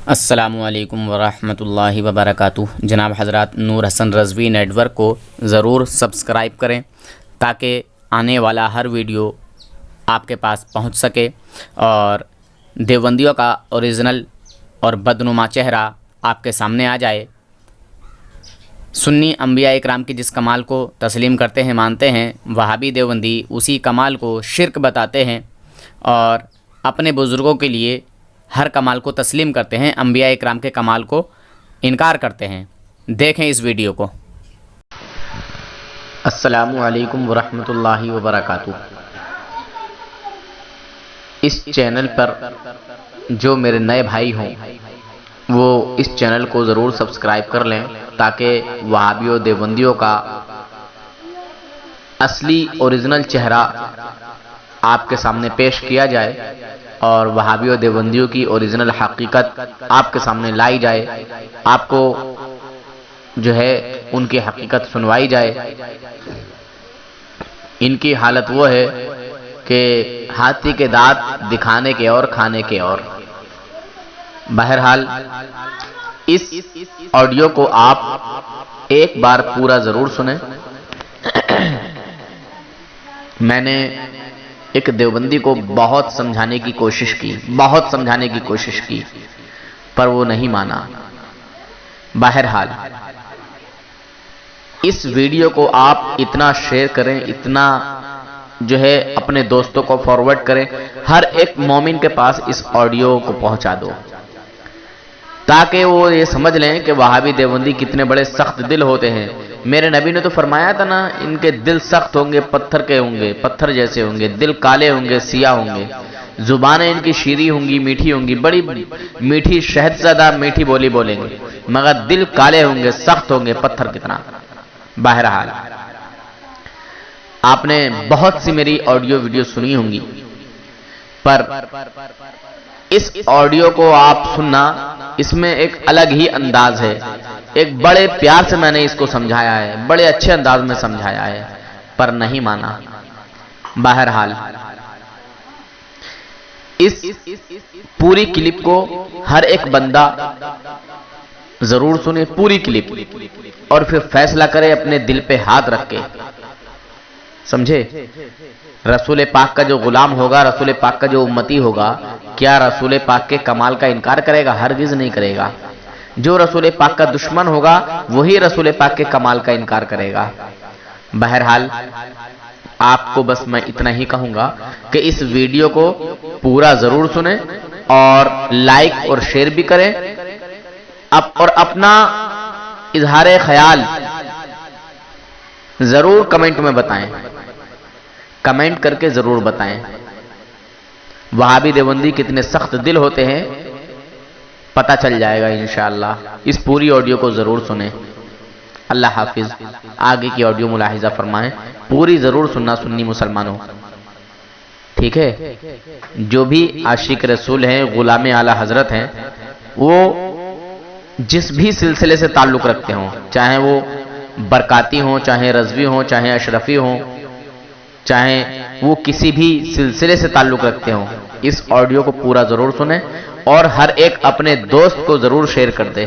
السلام علیکم ورحمۃ اللہ وبرکاتہ۔ جناب حضرات، نور حسن رضوی نیٹ ورک کو ضرور سبسکرائب کریں تاکہ آنے والا ہر ویڈیو آپ کے پاس پہنچ سکے اور دیوبندیوں کا اوریجنل اور بدنما چہرہ آپ کے سامنے آ جائے۔ سنی انبیاء اکرام کی جس کمال کو تسلیم کرتے ہیں، مانتے ہیں، وہابی دیوبندی اسی کمال کو شرک بتاتے ہیں اور اپنے بزرگوں کے لیے ہر کمال کو تسلیم کرتے ہیں، انبیاء اکرام کے کمال کو انکار کرتے ہیں۔ دیکھیں اس ویڈیو کو۔ السلام علیکم ورحمۃ اللہ وبرکاتہ۔ اس چینل پر جو میرے نئے بھائی ہوں وہ اس چینل کو ضرور سبسکرائب کر لیں تاکہ وہابیوں دیوبندیوں کا اصلی اوریجنل چہرہ آپ کے سامنے پیش کیا جائے اور وہابیوں دیوبندیوں کی اوریجنل حقیقت آپ کے سامنے لائی جائے، آپ کو جو ہے ان کی حقیقت سنوائی جائے۔ ان کی حالت وہ ہے کہ ہاتھی کے دانت دکھانے کے اور کھانے کے اور۔ بہرحال اس آڈیو کو آپ ایک بار پورا ضرور سنیں۔ میں نے ایک دیوبندی کو بہت سمجھانے کی کوشش کی پر وہ نہیں مانا۔ بہرحال اس ویڈیو کو آپ اتنا شیئر کریں، اتنا جو ہے اپنے دوستوں کو فارورڈ کریں، ہر ایک مومن کے پاس اس آڈیو کو پہنچا دو تاکہ وہ یہ سمجھ لیں کہ وہابی دیوبندی کتنے بڑے سخت دل ہوتے ہیں۔ میرے نبی نے تو فرمایا تھا نا، ان کے دل سخت ہوں گے، پتھر کے ہوں گے، پتھر جیسے ہوں گے، دل کالے ہوں گے، سیاہ ہوں گے، زبانیں ان کی شیریں ہوں گی، میٹھی ہوں گی، بڑی میٹھی شہد زدہ میٹھی بولی بولیں گے، مگر دل کالے ہوں گے، سخت ہوں گے، پتھر کتنا۔ بہرحال آپ نے بہت سی میری آڈیو ویڈیو سنی ہوں گی، پر اس آڈیو کو آپ سننا، اس میں ایک الگ ہی انداز ہے، ایک بڑے پیار سے میں نے اس کو سمجھایا ہے، بڑے اچھے انداز میں سمجھایا ہے، پر نہیں مانا۔ بہرحال اس پوری کلپ کو ہر ایک بندہ ضرور سنے، پوری کلپ، اور پھر فیصلہ کرے اپنے دل پہ ہاتھ رکھ کے، سمجھے؟ رسول پاک کا جو غلام ہوگا، رسول پاک کا جو امتی ہوگا، کیا رسول پاک کے کمال کا انکار کرے گا؟ ہرگز نہیں کرے گا۔ جو رسول پاک کا دشمن ہوگا وہی رسول پاک کے کمال کا انکار کرے گا۔ بہرحال آپ کو بس میں اتنا ہی کہوں گا کہ اس ویڈیو کو پورا ضرور سنیں اور لائک اور شیئر بھی کریں، اور اپنا اظہار خیال ضرور کمنٹ میں بتائیں، کمنٹ کر کے ضرور بتائیں۔ وہابی دیوبندی کتنے سخت دل ہوتے ہیں پتہ چل جائے گا انشاءاللہ۔ اس پوری آڈیو کو ضرور سنیں۔ اللہ حافظ۔ آگے کی آڈیو ملاحظہ فرمائیں، پوری ضرور سننا سنی مسلمانوں، ٹھیک ہے؟ جو بھی عاشق رسول ہیں، غلام اعلی حضرت ہیں، وہ جس بھی سلسلے سے تعلق رکھتے ہوں، چاہے وہ برکاتی ہوں، چاہے رضوی ہوں، چاہے اشرفی ہوں، چاہے وہ کسی بھی سلسلے سے تعلق رکھتے ہوں، اس آڈیو کو پورا ضرور سنیں اور ہر ایک اپنے دوست کو ضرور شیئر کر دے۔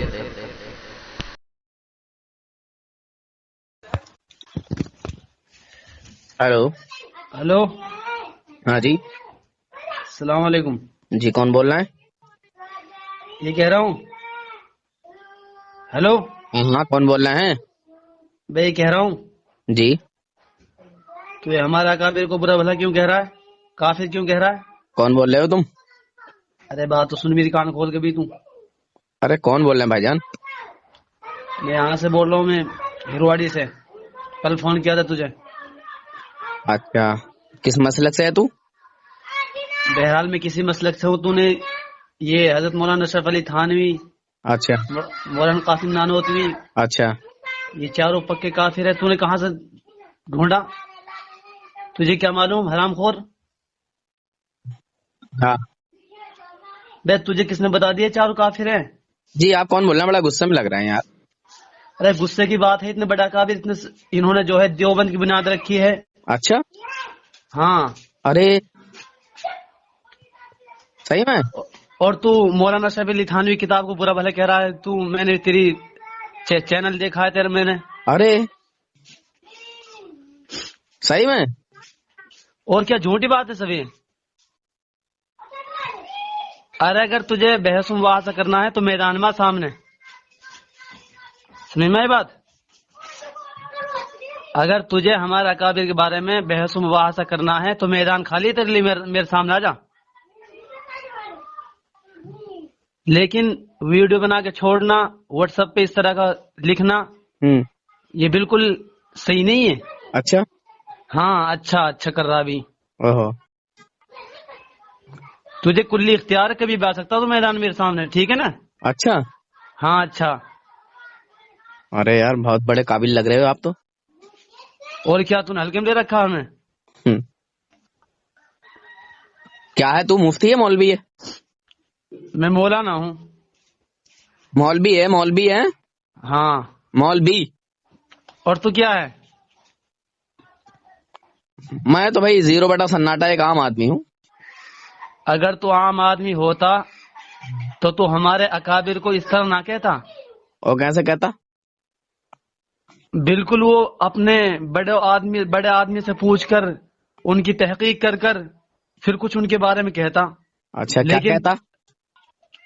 ہیلو ہلو، ہاں جی، السلام علیکم۔ جی کون بول رہا ہے؟ یہ کہہ رہا ہوں، ہلو ہاں کون بول رہے ہیں؟ میں یہ کہہ رہا ہوں جی تو یہ ہمارا کافر کو برا بھلا کیوں کہہ رہا ہے؟ کافر کیوں کہہ رہا ہے؟ کون بول رہے ہو تم؟ ارے بات تو سن میری، کان کھول کے بھی تم۔ ارے کون بول رہے ہیں بھائی جان؟ میں یہاں سے بول رہا ہوں، میں ہیروواڑی سے، کل فون کیا تھا تجھے۔ اچھا، کس مسلک سے ہے تو؟ بہرحال میں کسی مسلک سے ہوں۔ تو نے یہ حضرت مولانا اشرف علی تھانوی، اچھا مولانا قاسم نانوتوی، اچھا، یہ چاروں پکے کافر ہے۔ تو نے کہاں سے ڈھونڈا؟ تجھے کیا معلوم حرام خور؟ ہاں بے تجھے کس نے بتا دیا چاروں کافر ہیں؟ جی آپ کون بول رہے ہیں؟ بڑا غصے میں لگ رہے ہیں یار۔ ارے غصے کی بات ہے، اتنے بڑا کافر، انہوں نے جو ہے دیوبند کی بنیاد رکھی ہے۔ اچھا، ہاں ارے صحیح میں؟ اور تو مولانا شیخ علی تھانوی کتاب کو برا بھلا کہہ رہا ہے. تو میں نے تیری چینل دیکھا ہے تیرا میں نے. ارے صحیح میں؟ اور کیا جھوٹی بات ہے سبھی. ارے اگر تجھے بحث و مباحثہ کرنا ہے تو میدان میں سامنے. سمجھ میں آئی بات. اگر تجھے ہمارے اکابر کے بارے میں بحث و مباحثہ کرنا ہے تو میدان خالی تیرے لیے میرے سامنے آ جا. لیکن ویڈیو بنا کے چھوڑنا واٹس ایپ پہ اس طرح کا لکھنا یہ بالکل صحیح نہیں ہے. اچھا. ہاں اچھا کر رہا بھی. اوہو. تجھے کلی اختیار کبھی بھی آ سکتا تو میدان میرے سامنے. ٹھیک ہے نا. اچھا. ہاں اچھا. ارے یار بہت بڑے قابل لگ رہے ہو آپ تو. اور کیا تو نے ہلکے میں دے رکھا ہمیں. کیا ہے تو مفتی ہے مولوی ہے؟ میں مولانا ہوں. مولوی ہے. ہاں مولوی. اور تو کیا ہے؟ میں تو بھائی 0/سناٹا ایک عام آدمی ہوں. اگر تو عام آدمی ہوتا تو ہمارے اکابر کو اس طرح نہ کہتا. اور کیسے کہتا؟ بالکل وہ اپنے بڑے آدمی سے پوچھ کر ان کی تحقیق کر پھر کچھ ان کے بارے میں کہتا. اچھا کیا لیکن کہتا؟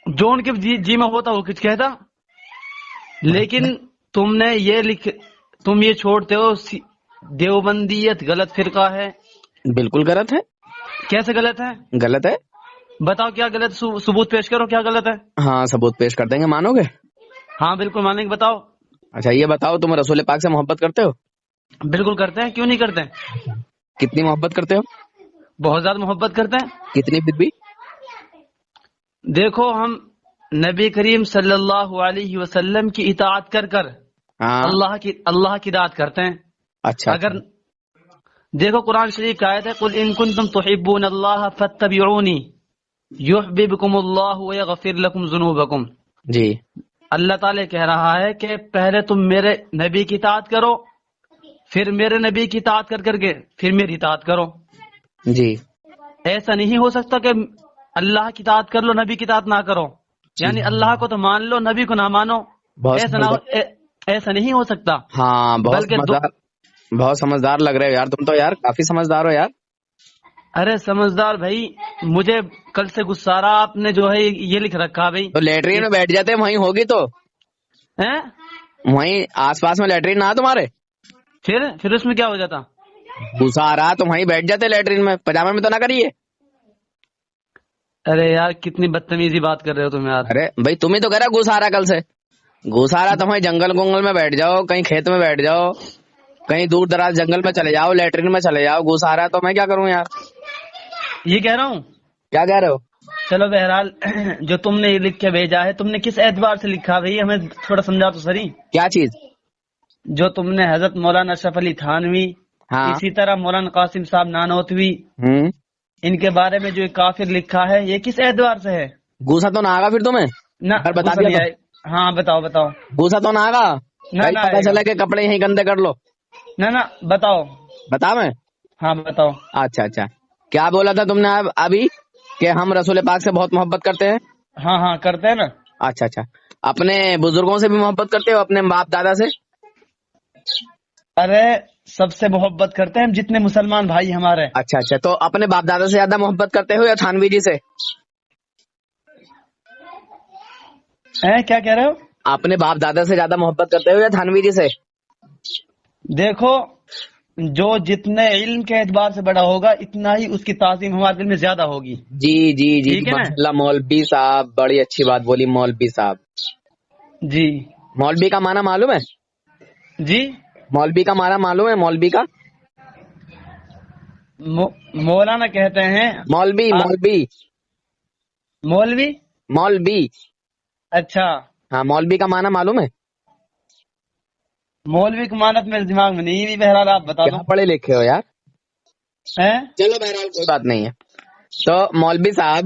جو ان کے جی میں ہوتا وہ کچھ کہتا. لیکن تم یہ چھوڑتے ہو. دیوبندیت غلط فرقہ ہے. بالکل غلط ہے. کیسے غلط ہے؟ غلط ہے. بتاؤ کیا غلط. ثبوت پیش کرو کیا غلط ہے. ہاں ثبوت پیش کر دیں گے. مانو گے؟ ہاں بالکل مانیں گے. بتاؤ. اچھا یہ بتاؤ تم رسول پاک سے محبت کرتے ہو؟ بالکل کرتے ہیں. کیوں نہیں کرتے؟ کتنی محبت کرتے ہو؟ بہت زیادہ محبت کرتے ہیں. کتنی پھر بھی؟ دیکھو ہم نبی کریم صلی اللہ علیہ وسلم کی اطاعت کر اللہ کی اطاعت کرتے ہیں. اچھا. اگر دیکھو قرآن شریف کی آیت ہے قل ان کنتم تحبون اللہ فاتبعونی یحببکم اللہ ویغفر لکم ذنوبکم. جی. اللہ تعالی کہہ رہا ہے کہ پہلے تم میرے نبی کی اطاعت کرو پھر میرے نبی کی اطاعت کر کے پھر میری اطاعت کرو. جی. ایسا نہیں ہو سکتا کہ اللہ کی اطاعت کر لو نبی کی اطاعت نہ کرو. یعنی اللہ کو تو مان لو نبی کو نہ مانو. ایسا نہیں ہو سکتا. ہاں بہت سمجھدار لگ رہے ہو یار. تم تو یار کافی سمجھدار ہو یار. ارے سمجھدار بھائی مجھے کل سے غصہ آ رہا. آپ نے جو ہے یہ لکھ رکھا بھائی. تو لیٹرین میں بیٹھ جاتے وہیں ہوگی تو وہیں آس پاس میں لیٹرین نہ تمہارے. پھر اس میں کیا ہو جاتا؟ غصہ آ رہا تو وہیں بیٹھ جاتے لیٹرین میں. پجامے میں تو نہ کریے. ارے یار کتنی بدتمیزی بات کر رہے ہو تم یار. ارے بھائی تمہیں تو کہہ رہا غصہ آ رہا کل سے. غصہ آ رہا تو وہیں جنگل میں بیٹھ جاؤ. کہیں کھیت میں بیٹھ جاؤ. کہیں دور دراز جنگل میں چلے جاؤ. لیٹرین میں چلے جاؤ. غصہ آ رہا ہے تو میں کیا کروں یار. یہ کہہ رہا ہوں. کیا کہہ رہے ہو؟ چلو بہرحال جو تم نے یہ لکھ کے بھیجا ہے تم نے کس اعتبار سے لکھا بھائی ہمیں تھوڑا سمجھا تو سری. کیا چیز؟ جو تم نے حضرت مولانا اشرف علی تھانوی اسی طرح مولانا قاسم صاحب نانوتوی ان کے بارے میں جو ایک کافر لکھا ہے یہ کس اعتبار سے ہے؟ غصہ تو نہ آگا پھر تمہیں؟ نہ بتا دیا. ہاں بتاؤ. غصہ تو نہ آگا. پتا چلا کہ کپڑے یہیں گندے کر لو. نہ بتاؤ. بتا میں. ہاں بتاؤ. اچھا کیا بولا تھا تم نے ابھی کہ ہم رسول پاک سے بہت محبت کرتے ہیں؟ ہاں کرتے ہیں نا. اچھا اپنے بزرگوں سے بھی محبت کرتے ہو؟ اپنے باپ دادا سے؟ ارے سب سے محبت کرتے ہیں جتنے مسلمان بھائی ہمارے. اچھا تو اپنے باپ دادا سے زیادہ محبت کرتے ہو یا تھانوی جی سے؟ کیا کہہ رہے ہو؟ اپنے باپ دادا سے زیادہ محبت کرتے ہو یا تھانوی جی سے؟ دیکھو جو جتنے علم کے اعتبار سے بڑا ہوگا اتنا ہی اس کی تعظیم ہمارے دل میں زیادہ ہوگی. جی ماشاءاللہ. مولوی صاحب بڑی اچھی بات بولی. مولوی صاحب جی. مولوی کا معنی معلوم ہے؟ جی مولوی کا معنی معلوم ہے؟ مولوی کا مولانا کہتے ہیں. مولوی. اچھا. ہاں مولوی کا معنی معلوم ہے؟ مولوی کی مانت میرے دماغ میں نہیں. بہرحال آپ بتا دو. پڑھے لکھے ہو یار. چلو بہرحال کوئی بات نہیں ہے. تو مولوی صاحب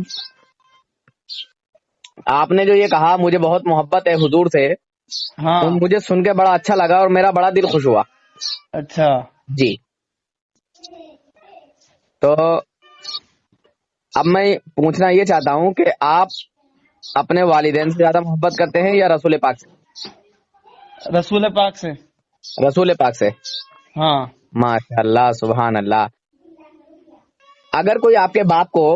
آپ نے جو یہ کہا مجھے بہت محبت ہے حضور سے. ہاں مجھے سن کے بڑا اچھا لگا اور میرا بڑا دل خوش ہوا. اچھا جی. تو اب میں پوچھنا یہ چاہتا ہوں کہ آپ اپنے والدین سے زیادہ محبت کرتے ہیں یا رسول پاک سے؟ رسول پاک سے. رسول پاک سے. ہاں. ماشاء اللہ سبحان اللہ. اگر کوئی آپ کے باپ کو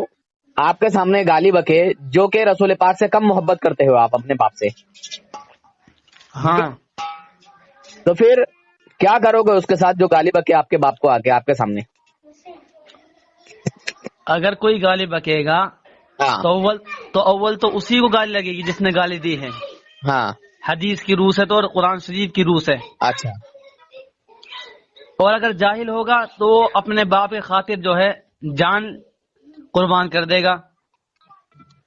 آپ کے سامنے گالی بکے جو کہ رسول پاک سے کم محبت کرتے ہو آپ اپنے باپ سے, ہاں, تو پھر کیا کرو گے اس کے ساتھ جو گالی بکے آپ کے باپ کو آگے آپ کے سامنے؟ اگر کوئی گالی بکے گا ہاں تو اول تو اسی کو گالی لگے گی جس نے گالی دی ہے. ہاں حدیث کی روح سے تو اور قرآن شریف کی روح سے. اچھا. اور اگر جاہل ہوگا تو اپنے باپ کی خاطر جو ہے جان قربان کر دے گا.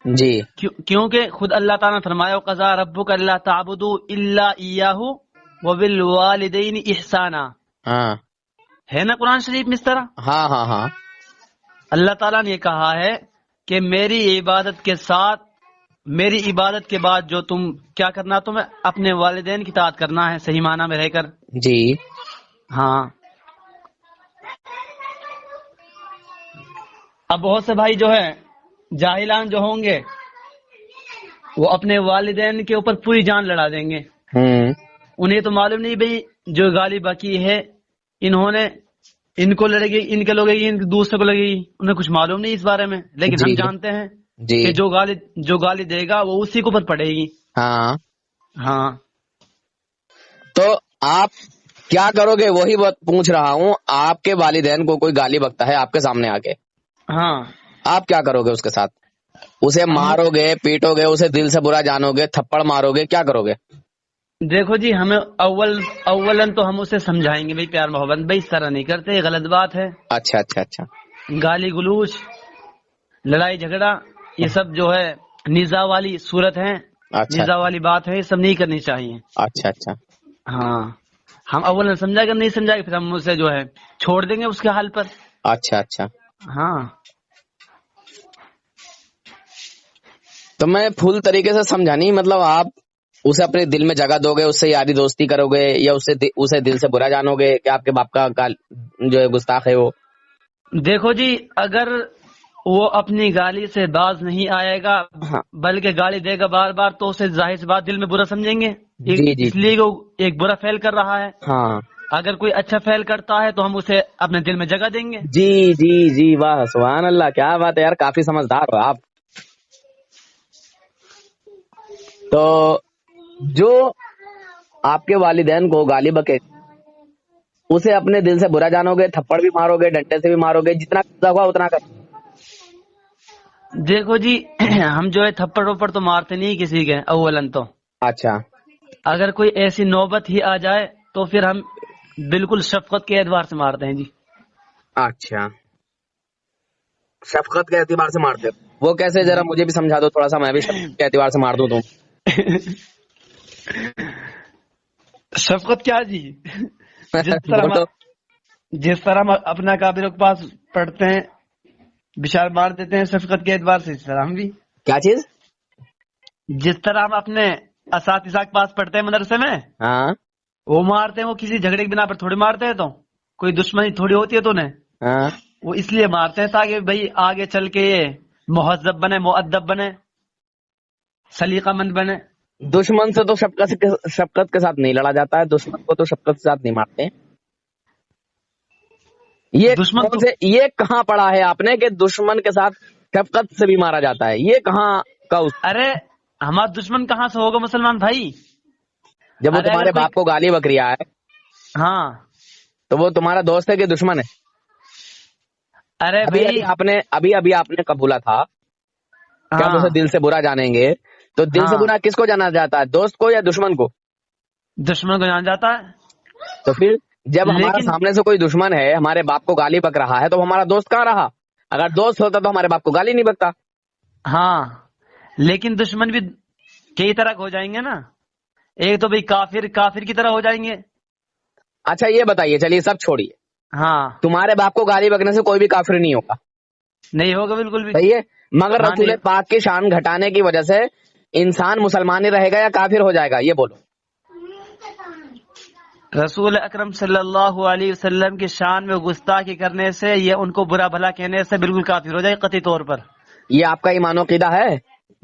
جی. کیونکہ خود اللہ تعالیٰ نے فرمایا قضا ربک اللہ تعبدوا الا ایاہ وبالوالدین احسانا. ہاں ہے نا قرآن شریف میں اس طرح؟ ہاں ہاں ہاں. اللہ تعالیٰ نے یہ کہا ہے کہ میری عبادت کے بعد جو تم کیا کرنا, تمہیں اپنے والدین کی اطاعت کرنا ہے صحیح معنی میں رہ کر. جی. ہاں. اب بہت سے بھائی جو ہے جاہلان جو ہوں گے وہ اپنے والدین کے اوپر پوری جان لڑا دیں گے. انہیں تو معلوم نہیں بھئی جو گالی بکی ہے ان کو لڑے گی, ان کے لگے گی, ان دوسرے کو لگے گی, انہیں کچھ معلوم نہیں اس بارے میں. لیکن ہم جانتے ہیں کہ جو گالی دے گا وہ اسی کے اوپر پڑے گی. ہاں ہاں. تو آپ کیا کرو گے وہی بات پوچھ رہا ہوں. آپ کے والدین کو کوئی گالی بکتا ہے آپ کے سامنے آ کے, ہاں, آپ کیا کرو گے اس کے ساتھ؟ اسے مارو گے, پیٹو گے, اسے دل سے برا جانو گے, تھپڑ مارو گے, کیا کرو گے؟ دیکھو جی, ہمیں اولن تو ہم اسے سمجھائیں گے بھائی پیار محبت, بھائی اس طرح نہیں کرتے, یہ غلط بات ہے. اچھا اچھا اچھا. گالی گلوچ, لڑائی جھگڑا, یہ سب جو ہے نیزا والی صورت ہے, نیزا والی بات ہے, یہ سب نہیں کرنی چاہیے. اچھا اچھا. ہاں, ہم اول سمجھا کر نہیں سمجھا پھر ہم اسے جو ہے چھوڑ دیں گے اس کے حال پر. اچھا اچھا. ہاں. تو میں پھول طریقے سے سمجھا نہیں, مطلب آپ اسے اپنے دل میں جگہ دو گے, اس سے یاری دوستی کرو گے, یا اسے دل سے برا جانو گے کہ آپ کے باپ کا جو ہے گستاخ ہے وہ؟ جی جی, اگر وہ اپنی گالی سے باز نہیں آئے گا بلکہ گالی دے گا بار بار تو اسے ظاہر سی بات دل میں برا سمجھیں گے, اس لیے وہ ایک برا فعل کر رہا ہے. ہاں. اگر کوئی اچھا فعل کرتا ہے تو ہم اسے اپنے دل میں جگہ دیں گے. جی جی جی, واہ سبحان اللہ, کیا بات ہے یار, کافی سمجھدار ہو آپ. تو جو آپ کے والدین کو گالی بکے اسے اپنے دل سے برا جانو گے, تھپڑ بھی مارو گے, ڈنڈے سے بھی مارو گے, جتنا ہوا اتنا کر. دیکھو جی, ہم جو ہے تھپڑ وپڑ تو مارتے نہیں کسی کے اولن تو. اچھا. اگر کوئی ایسی نوبت ہی آ جائے تو پھر ہم بالکل شفقت کے اعتبار سے مارتے ہیں جی. اچھا, شفقت کے اعتبار سے مارتے ہیں, وہ کیسے ذرا مجھے بھی سمجھا دو تھوڑا سا, میں بھی شفقت کے اعتبار سے مار دوں. تم شفقت کیا جی, جس طرح ہم اپنا قابل کے پاس پڑھتے ہیں بشار مار دیتے ہیں شفقت کے اعتبار سے, اس طرح ہم بھی. کیا چیز؟ جس طرح ہم اپنے اساتذہ کے پاس پڑھتے ہیں مدرسے میں, ہاں, وہ مارتے ہیں, وہ کسی جھگڑے کی بنا پر تھوڑی مارتے ہیں, تو کوئی دشمنی تھوڑی ہوتی ہے تو انہیں وہ اس لیے مارتے ہیں تاکہ بھائی آگے چل کے یہ مہذب بنے, مؤدب بنے, سلیقہ مند بنے. دشمن سے تو شفقت کے ساتھ نہیں لڑا جاتا ہے, دشمن کو تو شفقت کے ساتھ نہیں مارتے. یہ کہاں پڑھا ہے آپ نے کہ دشمن کے ساتھ شفقت سے بھی مارا جاتا ہے؟ یہ کہاں کا ارے ہمارا دشمن کہاں سے ہوگا مسلمان بھائی, جب وہ تمہارے باپ کو گالی بک رہا ہے ہاں تو وہ تمہارا دوست ہے کہ دشمن ہے؟ ارے ابھی آپ نے قبولا تھا کہ ہم اسے دل سے برا جانیں گے, تو دل سے برا کس کو جانا جاتا ہے, دوست کو یا دشمن کو؟ دشمن کو جانا جاتا ہے. تو پھر جب ہمارے سامنے سے کوئی دشمن ہے, ہمارے باپ کو گالی بک رہا ہے, تو ہمارا دوست کہاں رہا؟ اگر دوست ہوتا تو ہمارے باپ کو گالی نہیں بکتا. ہاں, لیکن دشمن بھی کئی طرح کے ہو جائیں گے نا, ایک تو بھائی کافر کی طرح ہو جائیں گے. اچھا یہ بتائیے, چلیے سب چھوڑیے, ہاں تمہارے باپ کو گالی بکنے سے کوئی بھی کافر نہیں ہوگا؟ نہیں ہوگا بالکل بھی. صحیح ہے, مگر رسول پاک کی شان گھٹانے کی وجہ سے انسان مسلمان ہی رہے گا یا کافر ہو جائے گا, یہ بولو. رسول اکرم صلی اللہ علیہ وسلم کی شان میں گستاخی کرنے سے, یہ ان کو برا بھلا کہنے سے بالکل کافر ہو جائے قطعی طور پر. یہ آپ کا ایمان و عقیدہ ہے؟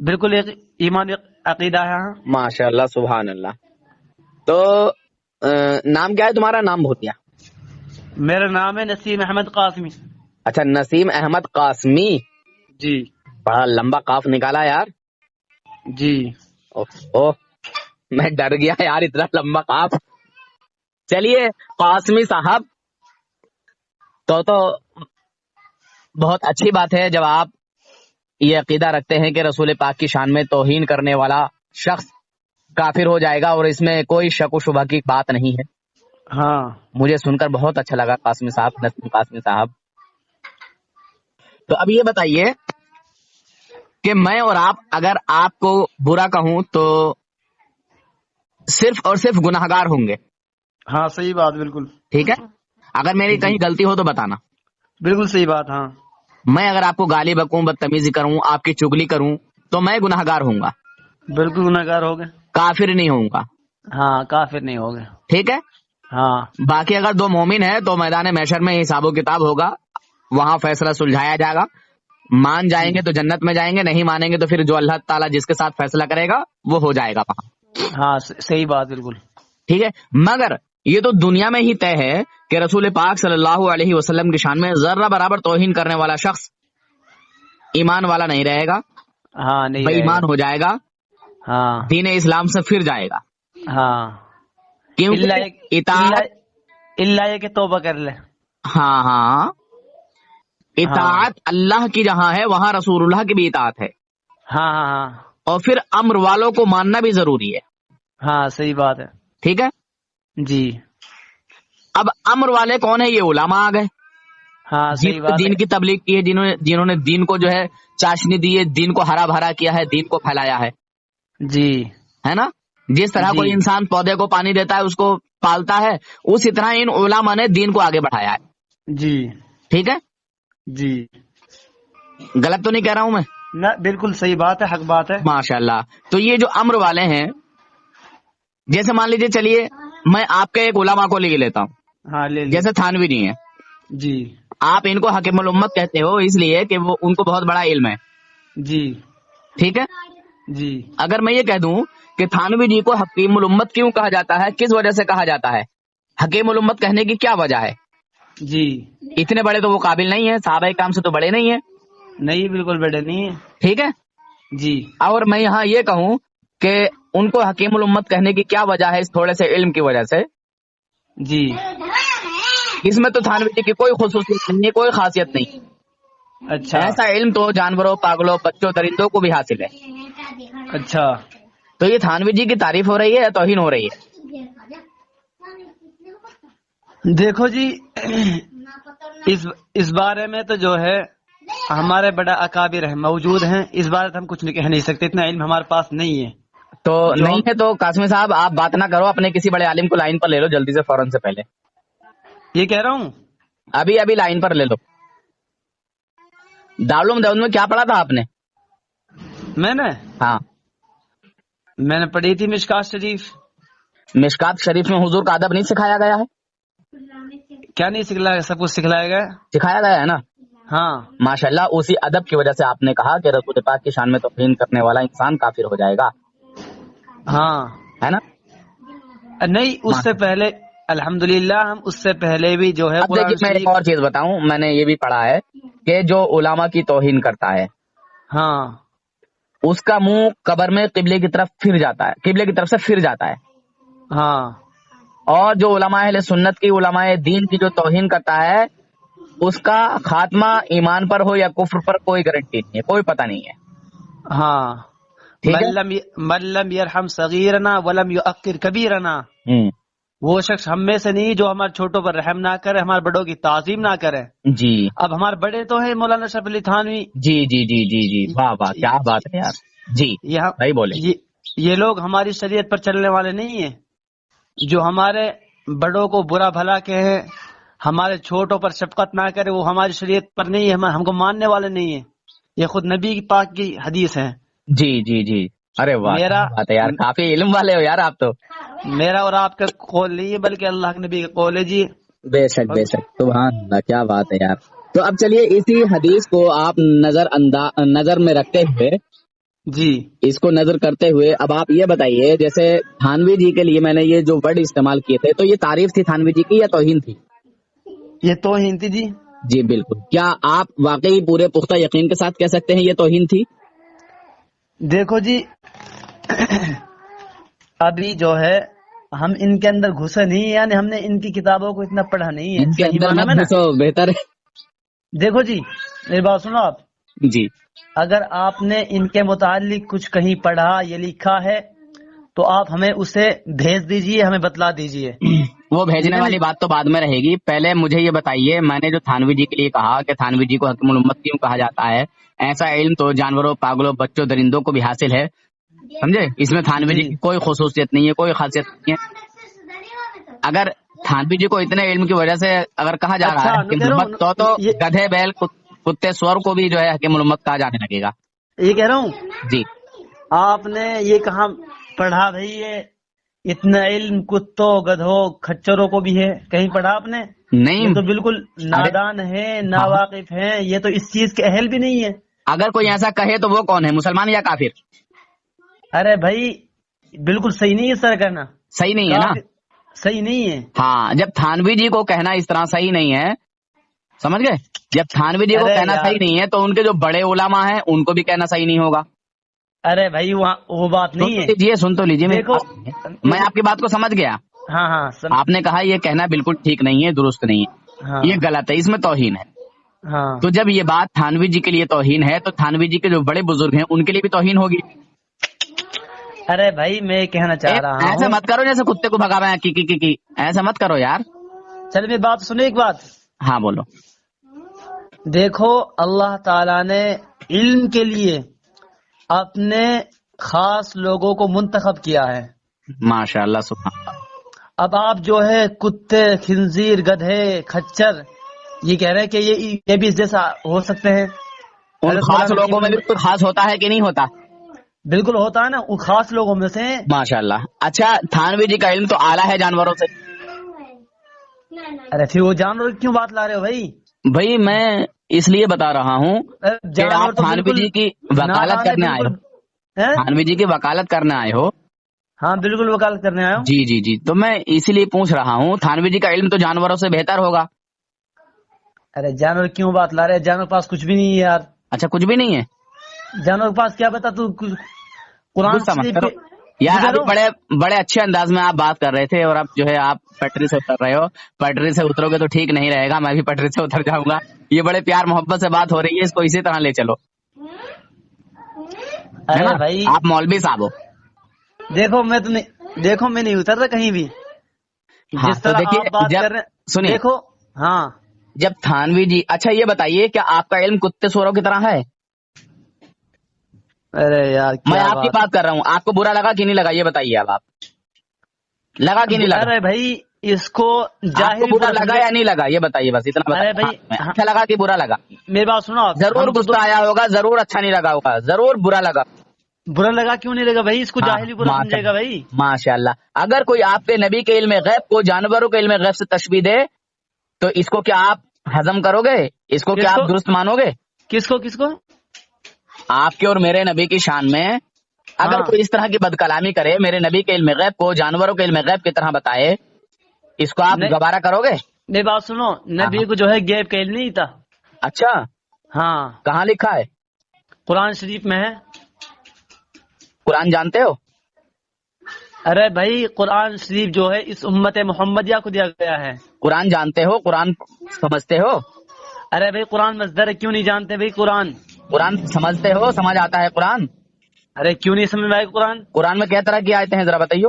بالکل ایک ایمان عقیدہ ہے. ہاں ماشاء اللہ سبحان اللہ. تو نام کیا ہے تمہارا؟ نام بھول گیا. میرا نام ہے نسیم احمد قاسمی. اچھا نسیم احمد قاسمی. جی بڑا لمبا قاف نکالا یار. جی. اوہ میں ڈر گیا یار اتنا لمبا قاف. چلیے قاسمی صاحب تو بہت اچھی بات ہے جب آپ یہ عقیدہ رکھتے ہیں کہ رسول پاک کی شان میں توہین کرنے والا شخص کافر ہو جائے گا اور اس میں کوئی شک و شبہ کی بات نہیں ہے. ہاں مجھے سن کر بہت اچھا لگا قاسمی صاحب، نسیم قاسمی صاحب. تو اب یہ بتائیے کہ میں اور آپ اگر آپ کو برا کہوں تو صرف اور صرف گناہگار ہوں گے. ہاں صحیح بات. بالکل ٹھیک ہے. اگر میری کہیں غلطی ہو تو بتانا. بالکل صحیح بات. ہاں میں اگر آپ کو گالی بکوں، بدتمیزی کروں، آپ کی چگلی کروں تو میں گناہگار ہوں گا. بالکل گناہگار ہو گئے. کافر نہیں ہوں گا. ہاں کافر نہیں ہو گئے. ٹھیک ہے. ہاں باقی اگر دو مومن ہیں تو میدان محشر میں حساب و کتاب ہوگا، وہاں فیصلہ سلجھایا جائے گا. مان جائیں گے تو جنت میں جائیں گے، نہیں مانیں گے تو پھر جو اللہ تعالیٰ جس کے ساتھ فیصلہ کرے گا وہ ہو جائے گا وہاں. ہاں صحیح بات. بالکل ٹھیک ہے. مگر یہ تو دنیا میں ہی طے ہے کہ رسول پاک صلی اللہ علیہ وسلم کی شان میں ذرہ برابر توہین کرنے والا شخص ایمان والا نہیں رہے گا، ہاں نہیں بے رہے ایمان گا. ہو جائے گا، ہاں دین اسلام سے پھر جائے گا. ہاں کیونکہ اطاعت، اللہ یہ کہ توبہ کر لے. ہاں اطاعت اللہ کی جہاں ہے وہاں رسول اللہ کی بھی اطاعت ہے. ہاں ہاں ہاں اور پھر امر والوں کو ماننا بھی ضروری ہے. ہاں صحیح بات ہے. ٹھیک ہے. جی. اب امر والے کون ہیں؟ یہ علماء آ گئے ہاں صحیح جنہوں نے بات دین ہے. کی تبلیغ کی ہے، جنہوں نے دین کو جو ہے چاشنی دی ہے، دین کو ہرا بھرا کیا ہے، دین کو پھیلایا ہے. جی ہے نا. جس طرح جی کوئی انسان پودے کو پانی دیتا ہے، اس کو پالتا ہے، اسی طرح ان علماء نے دین کو آگے بڑھایا ہے. جی. ٹھیک ہے. جی غلط تو نہیں کہہ رہا ہوں میں؟ نہ بالکل صحیح بات ہے، حق بات ہے. ماشاء اللہ. تو یہ جو امر والے ہیں، جیسے مان لیجیے، چلیے میں آپ کے ایک علماء کو لے لیتا ہوں، ہاں لے لیں. جیسے تھانوی جی ہیں. جی آپ ان کو حکیم الامت کہتے ہو اس لیے کہ وہ ان کو بہت بڑا علم ہے. جی. ٹھیک ہے. جی اگر میں یہ کہہ دوں کہ تھانوی جی کو حکیم الامت کیوں کہا جاتا ہے، کس وجہ سے کہا جاتا ہے، حکیم الامت کہنے کی کیا وجہ ہے؟ جی. اتنے بڑے تو وہ قابل نہیں ہے، صحابہ کرام سے تو بڑے نہیں ہیں. نہیں بالکل بیٹے نہیں ہے. ٹھیک ہے. جی. اور میں یہاں یہ کہوں کہ ان کو حکیم الامت کہنے کی کیا وجہ ہے، اس تھوڑے سے علم کی وجہ سے. جی. اس میں تو تھانوی جی کی کوئی خصوصیت نہیں ہے، کوئی خاصیت نہیں. اچھا ایسا علم تو جانوروں، پاگلوں، بچوں، درندوں کو بھی حاصل ہے. اچھا. تو یہ تھانوی جی کی تعریف ہو رہی ہے یا توہین ہو رہی ہے؟ دیکھو جی، اس بارے میں تو جو ہے ہمارے بڑا اکابر ہیں موجود ہیں، اس بارے میں ہم کچھ کہہ نہیں سکتے، اتنا علم ہمارے پاس نہیں ہے. تو نہیں ہے تو قاسمی صاحب آپ بات نہ کرو، اپنے کسی بڑے عالم کو لائن پر لے لو جلدی سے، فوراً سے پہلے. یہ کہہ رہا ہوں ابھی لائن پر لے لو. دارالعلوم دیوبند میں کیا پڑھا تھا آپ نے؟ میں نے ہاں پڑھی تھی مشکات شریف. مشکات شریف میں حضور کا ادب نہیں سکھایا گیا ہے؟ کیا نہیں سکھلایا؟ سب کچھ سکھلایا گیا. سکھایا گیا ہے نا. ہاں ماشاءاللہ. اسی ادب کی وجہ سے آپ نے کہا کہ رسول پاک کی شان میں توہین کرنے والا انسان کافر ہو جائے گا. ہاں ہے نا. نہیں اس سے پہلے الحمدللہ ہم اس سے پہلے بھی جو ہے اب دیکھیے میں ایک اور چیز بتاؤں، میں نے یہ بھی پڑھا ہے کہ جو علماء کی توہین کرتا ہے ہاں اس کا منہ قبر میں قبلے کی طرف پھر جاتا ہے، قبلے کی طرف سے پھر جاتا ہے. ہاں. اور جو علماء اہل سنت کی، علماء دین کی جو توہین کرتا ہے اس کا خاتمہ ایمان پر ہو یا کفر پر کوئی گارنٹی نہیں ہے، کوئی پتہ نہیں ہے. ہاں. ٹھیک ہے. من لم یرحم صغیرنا ولم یؤقر کبیرنا، وہ شخص ہم میں سے نہیں جو ہمارے چھوٹوں پر رحم نہ کرے، ہمارے بڑوں کی تعظیم نہ کرے. جی. اب ہمارے بڑے تو ہیں مولانا اشرف علی تھانوی. جی جی جی جی جی. واہ واہ کیا بات ہے یار. جی صحیح بولے. یہ لوگ ہماری شریعت پر چلنے والے نہیں ہیں، جو ہمارے بڑوں کو برا بھلا کہے، ہمارے چھوٹوں پر شفقت نہ کرے، وہ ہماری شریعت پر نہیں ہے، ہم کو ماننے والے نہیں ہیں. یہ خود نبی پاک کی حدیث ہے. جی جی جی. ارے واہ میرا بات ہے یار، کافی علم والے ہو یار آپ تو. میرا اور آپ کا قول نہیں ہے بلکہ اللہ کے نبی کا قول ہے. جی بے شک بے شک. سبحان اللہ کیا بات ہے یار. تو اب چلیے اسی حدیث کو آپ نظر میں رکھتے ہوئے جی اس کو نظر کرتے ہوئے اب آپ یہ بتائیے، جیسے تھانوی جی کے لیے میں نے یہ جو ورڈ استعمال کیے تھے، تو یہ تعریف تھی تھانوی جی کی یا توہین تھی؟ یہ توہین تھی جی. جی بالکل. کیا آپ واقعی پورے پختہ یقین کے ساتھ کہہ سکتے ہیں یہ توہین تھی؟ دیکھو جی ابھی جو ہے ہم ان کے اندر گھسے نہیں، یعنی ہم نے ان کی کتابوں کو اتنا پڑھا نہیں ہے ان کے صحیح اندر معنی مت میں نا. گھسو، بہتر ہے. دیکھو جی میری بات سنو آپ، جی اگر آپ نے ان کے متعلق کچھ کہیں پڑھا یا لکھا ہے تو آپ ہمیں اسے بھیج دیجئے، ہمیں بتلا دیجئے. وہ بھیجنے ٹھیک ہے والی نا؟ بات تو بعد میں رہے گی. پہلے مجھے یہ بتائیے، میں نے جو تھانوی جی کے لیے کہا کہ تھانوی جی کو حکیم الامت کیوں کہا جاتا ہے، ایسا علم تو جانوروں، پاگلوں، بچوں، درندوں کو بھی حاصل ہے، سمجھے؟ اس میں تھانوی جی جی کی کوئی خصوصیت نہیں ہے، کوئی خاصیت نہیں ہے. اگر تھانوی جی کو اتنے علم کی وجہ سے اگر کہا جا رہا اچھا ہے میں حکیم کہہ رہا الامت، تو ہوں گدھے، بیل، کتے، سور کو بھی جو ہے حکیم الامت کہا جانے لگے گا. یہ کہہ رہا ہوں جی آپ نے یہ کہاں پڑھا بھائی، یہ اتنا علم کتوں، گدھوں، کھچروں کو بھی ہے، کہیں پڑھا آپ نے؟ نہیں. یہ تو بالکل ارے نادان ہے، ہاں، ناواقف ہیں، یہ تو اس چیز کے اہل بھی نہیں ہے. اگر کوئی ایسا کہے تو وہ کون ہے، مسلمان یا کافر؟ ارے بھائی بالکل صحیح نہیں ہے سر کرنا، صحیح نہیں ہے نا. کافی صحیح نہیں ہے. ہاں، جب تھانوی جی کو کہنا اس طرح صحیح نہیں ہے، سمجھ گئے؟ جب تھانوی جی کو ارے کہنا یار، صحیح نہیں ہے تو ان کے جو بڑے علماء ہیں ان کو بھی کہنا صحیح نہیں ہوگا. ارے بھائی وہ بات سن نہیں تو ہے. لیجیے، سن تو لیجیے، دیکھو میں آپ کی بات کو سمجھ گیا. ہاں ہاں آپ نے کہا یہ کہنا بالکل ٹھیک نہیں ہے، درست نہیں ہے، ہاں یہ غلط ہے، اس میں توہین ہے. ہاں تو جب یہ بات تھانوی جی کے لیے توہین ہے تو تھانوی جی کے جو بڑے بزرگ ہیں ان کے لیے بھی توہین ہوگی. ارے بھائی میں یہ کہنا چاہ رہا ایسا ہوں، مت کرو جیسے کتے کو بھگا رہے ہیں کی ایسا مت کرو یار. چل میری بات سنو ایک بات. ہاں بولو. دیکھو اللہ تعالی نے علم کے لیے اپنے خاص لوگوں کو منتخب کیا ہے. ماشاء اللہ، سبحان اللہ. اب آپ جو ہے کتے، خنزیر، گدھے، کھچر یہ کہہ رہے ہیں کہ یہ بھی اس جیسا ہو سکتے ہیں. ان حضرت خاص مولانا حکیم لوگوں میں بھی کوئی خاص ہوتا ہے کہ نہیں ہوتا؟ بالکل ہوتا ہے نا، ان خاص لوگوں میں سے. ماشاء اللہ. اچھا، تھانوی جی کا علم تو اعلیٰ ہے جانوروں سے. ارے پھر وہ جانور کیوں بات لا رہے ہو بھائی؟ بھائی میں اس لیے بتا رہا ہوں کہ جانور آپ تو تھانوی بالکل جی کی وکالت نادان ہے، کرنے آئے بالکل ہو. ہیں؟ تھانوی جی کی وکالت کرنے آئے ہو. ہاں بالکل وکالت کرنے آیا ہوں. جی جی جی. تو میں اسی لیے پوچھ رہا ہوں، تھانوی جی کا علم تو جانوروں سے بہتر ہوگا. ارے جانور کیوں بات لا رہے ہیں؟ جانور کے پاس کچھ بھی نہیں ہے یار. اچھا، کچھ بھی نہیں ہے؟ جانور کے پاس کیا بتا تو قرآن غصہ مت شریف کرو کے یار. کہہ ابھی رہا ہوں. بڑے اچھے انداز میں آپ بات کر رہے تھے اور اب جو ہے آپ پٹری سے اتر رہے ہو. پٹری سے اترو گے تو ٹھیک نہیں رہے گا، میں بھی پٹری سے اتر جاؤں گا. یہ بڑے پیار محبت سے بات ہو رہی ہے، اس کو اسی طرح لے چلو، ہے نا؟ ارے بھائی آپ مولوی صاحب ہو. دیکھو میں نہیں اتر رہا کہیں بھی. ہاں جس تو طرح دیکھیے، آپ بات جب کر رہے ہیں سنیے، دیکھو. ہاں جب تھانوی جی، اچھا یہ بتائیے کیا آپ کا علم کتے سوروں کی طرح ہے؟ ارے یار میں کیا آپ کی بات کر رہا ہوں. آپ کو برا لگا کہ نہیں لگا یہ بتائیے. اب آپ لگا کہ نہیں لگا؟ ارے بھائی اس کو آپ کو جاہل بھی برا برا لگا سمجھے. یا نہیں لگا یہ بتائیے، بس اتنا ارے بتائیے. بھائی ہاں، اچھا لگا کہ برا لگا؟ میری بات سنو آپ. ضرور ہم تو غصہ آیا ہوگا، ضرور اچھا نہیں لگا ہوگا، ضرور برا لگا. برا لگا کیوں نہیں لگا بھائی؟ اس کو ہاں، جاہل بھی برا ماشاء سمجھے گا بھائی. اللہ، ماشاء اللہ. اگر کوئی آپ کے نبی کے علم غیب کو جانوروں کے علم غیب سے تشبیہ دے تو اس کو کیا آپ ہضم کرو گے؟ اس کو کیا آپ درست مانو گے؟ کس کو آپ کے اور میرے نبی کی شان میں اگر ہاں کوئی اس طرح کی بد کلامی کرے، میرے نبی کے علم غیب کو جانوروں کے علم غیب کی طرح بتائے، اس کو آپ نہیں، گوارا کرو گے؟ میری بات سنو. ہاں نبی ہاں. کو جو ہے غیب کا علم نہیں تھا. اچھا، ہاں کہاں لکھا ہے؟ قرآن شریف میں ہے. قرآن جانتے ہو؟ ارے بھائی قرآن شریف جو ہے اس امت محمدیہ کو دیا گیا ہے. قرآن جانتے ہو؟ قرآن سمجھتے ہو؟ ارے بھائی قرآن مصدر ہے، کیوں نہیں جانتے بھائی قرآن؟ قرآن سمجھتے ہو؟ سمجھ آتا ہے قرآن؟ ارے کیوں نہیں سمجھ میں آئے قرآن؟ قرآن میں کیا طرح کی آیتیں ہیں ذرا بتائیے.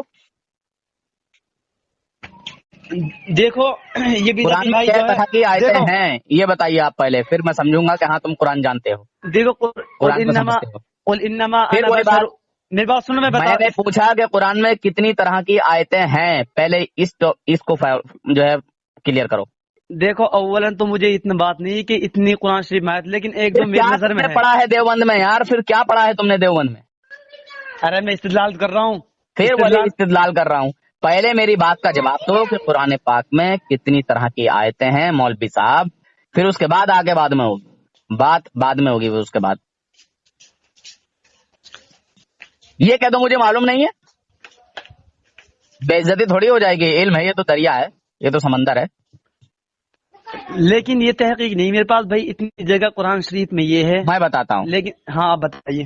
دیکھو یہ بھی قرآن میں بھائی کیا جو ہے طرح کی آیتیں دیکھو ہیں یہ بتائیے آپ پہلے، پھر میں سمجھوں گا کہ ہاں تم قرآن جانتے ہو، دیکھو قل قرآن کو انما سمجھتے ہو. قل انما پھر انا وہی بشر. بات، میری بات سنو میں بتا. میں نے پوچھا کہ قرآن میں کتنی طرح کی آیتیں ہیں، پہلے اس کو جو ہے کلیئر کرو. دیکھو اولن تو مجھے اتنا بات نہیں کہ اتنی قرآن شریف میں آیت، لیکن ایک پھر دو کیا میری نظر تم میں نے ہے. پڑھا ہے دیوبند میں یار؟ پھر کیا پڑھا ہے تم نے دیوبند میں؟ ارے میں استدلال کر رہا ہوں. پھر وہی استدلال کر رہا ہوں. پہلے میری بات کا جواب دو کہ قرآن پاک میں کتنی طرح کی آیتیں ہیں مولوی صاحب، پھر اس کے بعد آگے بعد میں ہوگی بات، بعد میں ہوگی اس کے بعد. یہ کہہ دو مجھے معلوم نہیں ہے، بے عزتی تھوڑی ہو جائے گی. علم ہے، یہ تو دریا ہے، یہ تو سمندر ہے. لیکن یہ تحقیق نہیں میرے پاس بھائی، اتنی جگہ قرآن شریف میں یہ ہے. میں بتاتا ہوں. لیکن ہاں آپ بتائیے.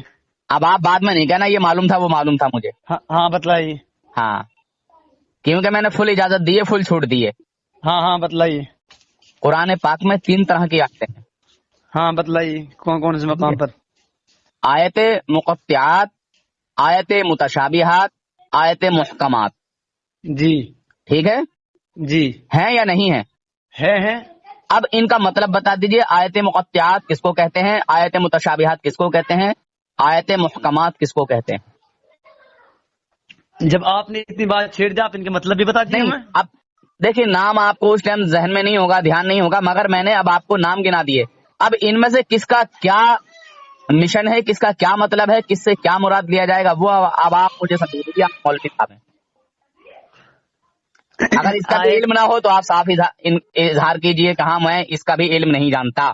اب آپ بعد میں نہیں کہنا یہ معلوم تھا وہ معلوم تھا مجھے. ہاں بتلائیے. ہاں کیونکہ میں نے فل اجازت دی ہے، فل چھوٹ دی ہے. ہاں بتلائیے. قرآن پاک میں 3 طرح کی آیتیں ہیں. ہاں بتلائیے کون کون سے مقام پر. آیت مقطعات، آیت متشابہات، آیت محکمات. جی ٹھیک ہے، جی ہیں یا نہیں ہے؟ ہے. اب ان کا مطلب بتا دیجئے. آیت مقطعات کس کو کہتے ہیں؟ آیت متشابہات کس کو کہتے ہیں؟ آیت محکمات کس کو کہتے ہیں؟ جب آپ نے اتنی بات چھیڑ دیا آپ ان کے مطلب بھی بتا دیے نہیں، ہمیں. اب دیکھیے نام آپ کو اس ٹائم ذہن میں نہیں ہوگا، دھیان نہیں ہوگا، مگر میں نے اب آپ کو نام گنا دیے. اب ان میں سے کس کا کیا مشن ہے، کس کا کیا مطلب ہے، کس سے کیا مراد لیا جائے گا، وہ اب آپ مجھے سمجھ لیجیے. آپ مولوی صاحب ہیں، اگر اس کا بھی علم نہ ہو تو آپ صاف اظہار کیجئے کہاں میں اس کا بھی علم نہیں جانتا.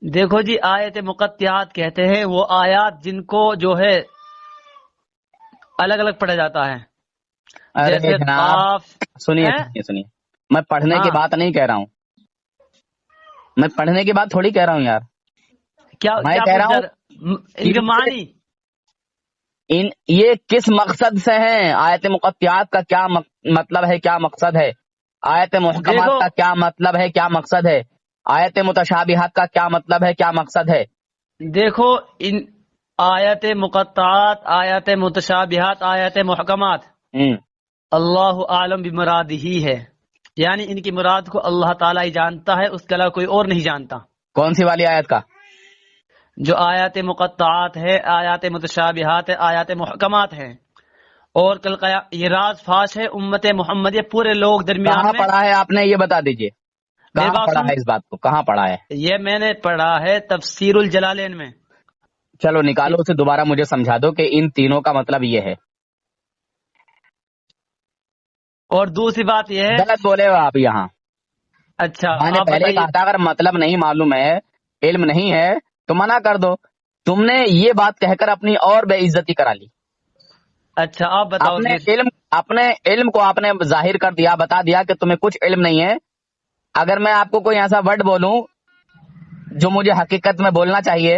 دیکھو جی، آیت مقطعات کہتے ہیں وہ آیات جن کو جو ہے الگ الگ پڑھا جاتا ہے. ارے جیسے جناب سنیے، میں پڑھنے کی بات نہیں کہہ رہا ہوں، میں پڑھنے کی بات تھوڑی کہہ رہا ہوں یار. میں کہہ رہا ہوں ان کے معنی یہ کس مقصد سے ہیں. آیت مقطعات کا کیا مطلب ہے، کیا مقصد ہے؟ آیت محکمات کا کیا مطلب ہے، کیا مقصد ہے؟ آیت متشابہات کا کیا مطلب ہے، کیا مقصد ہے؟ دیکھو ان آیت مقطعات، آیت متشابہات، آیت محکمات اللہ عالم بمراد ہی ہے، یعنی ان کی مراد کو اللہ تعالیٰ ہی جانتا ہے، اس کے علاوہ کوئی اور نہیں جانتا. کون سی والی آیت کا؟ جو آیات مقطعات ہے، آیات متشابہات ہے، آیات محکمات ہیں. اور کل یہ راز فاش ہے امت محمد، یہ پورے لوگ درمیان کہاں میں. پڑھا ہے آپ نے یہ بتا دیجئے، کہاں پڑھا ہے اس بات کو، کہاں پڑھا ہے؟ یہ میں نے پڑھا ہے تفسیر الجلالین میں. چلو نکالو اسے، دوبارہ مجھے سمجھا دو کہ ان تینوں کا مطلب یہ ہے. اور دوسری بات یہ ہے، غلط بولے ہو آپ یہاں. اچھا میں نے پہلے کہا تھا اگر مطلب نہیں معلوم ہے، علم نہیں ہے تو منع کر دو. تم نے یہ بات کہہ کر اپنی اور بے عزتی کرا لی. اچھا آپ بتاؤ. اپنے علم کو آپ نے ظاہر کر دیا، بتا دیا کہ تمہیں کچھ علم نہیں ہے. اگر میں آپ کو کوئی ایسا ورڈ بولوں جو مجھے حقیقت میں بولنا چاہیے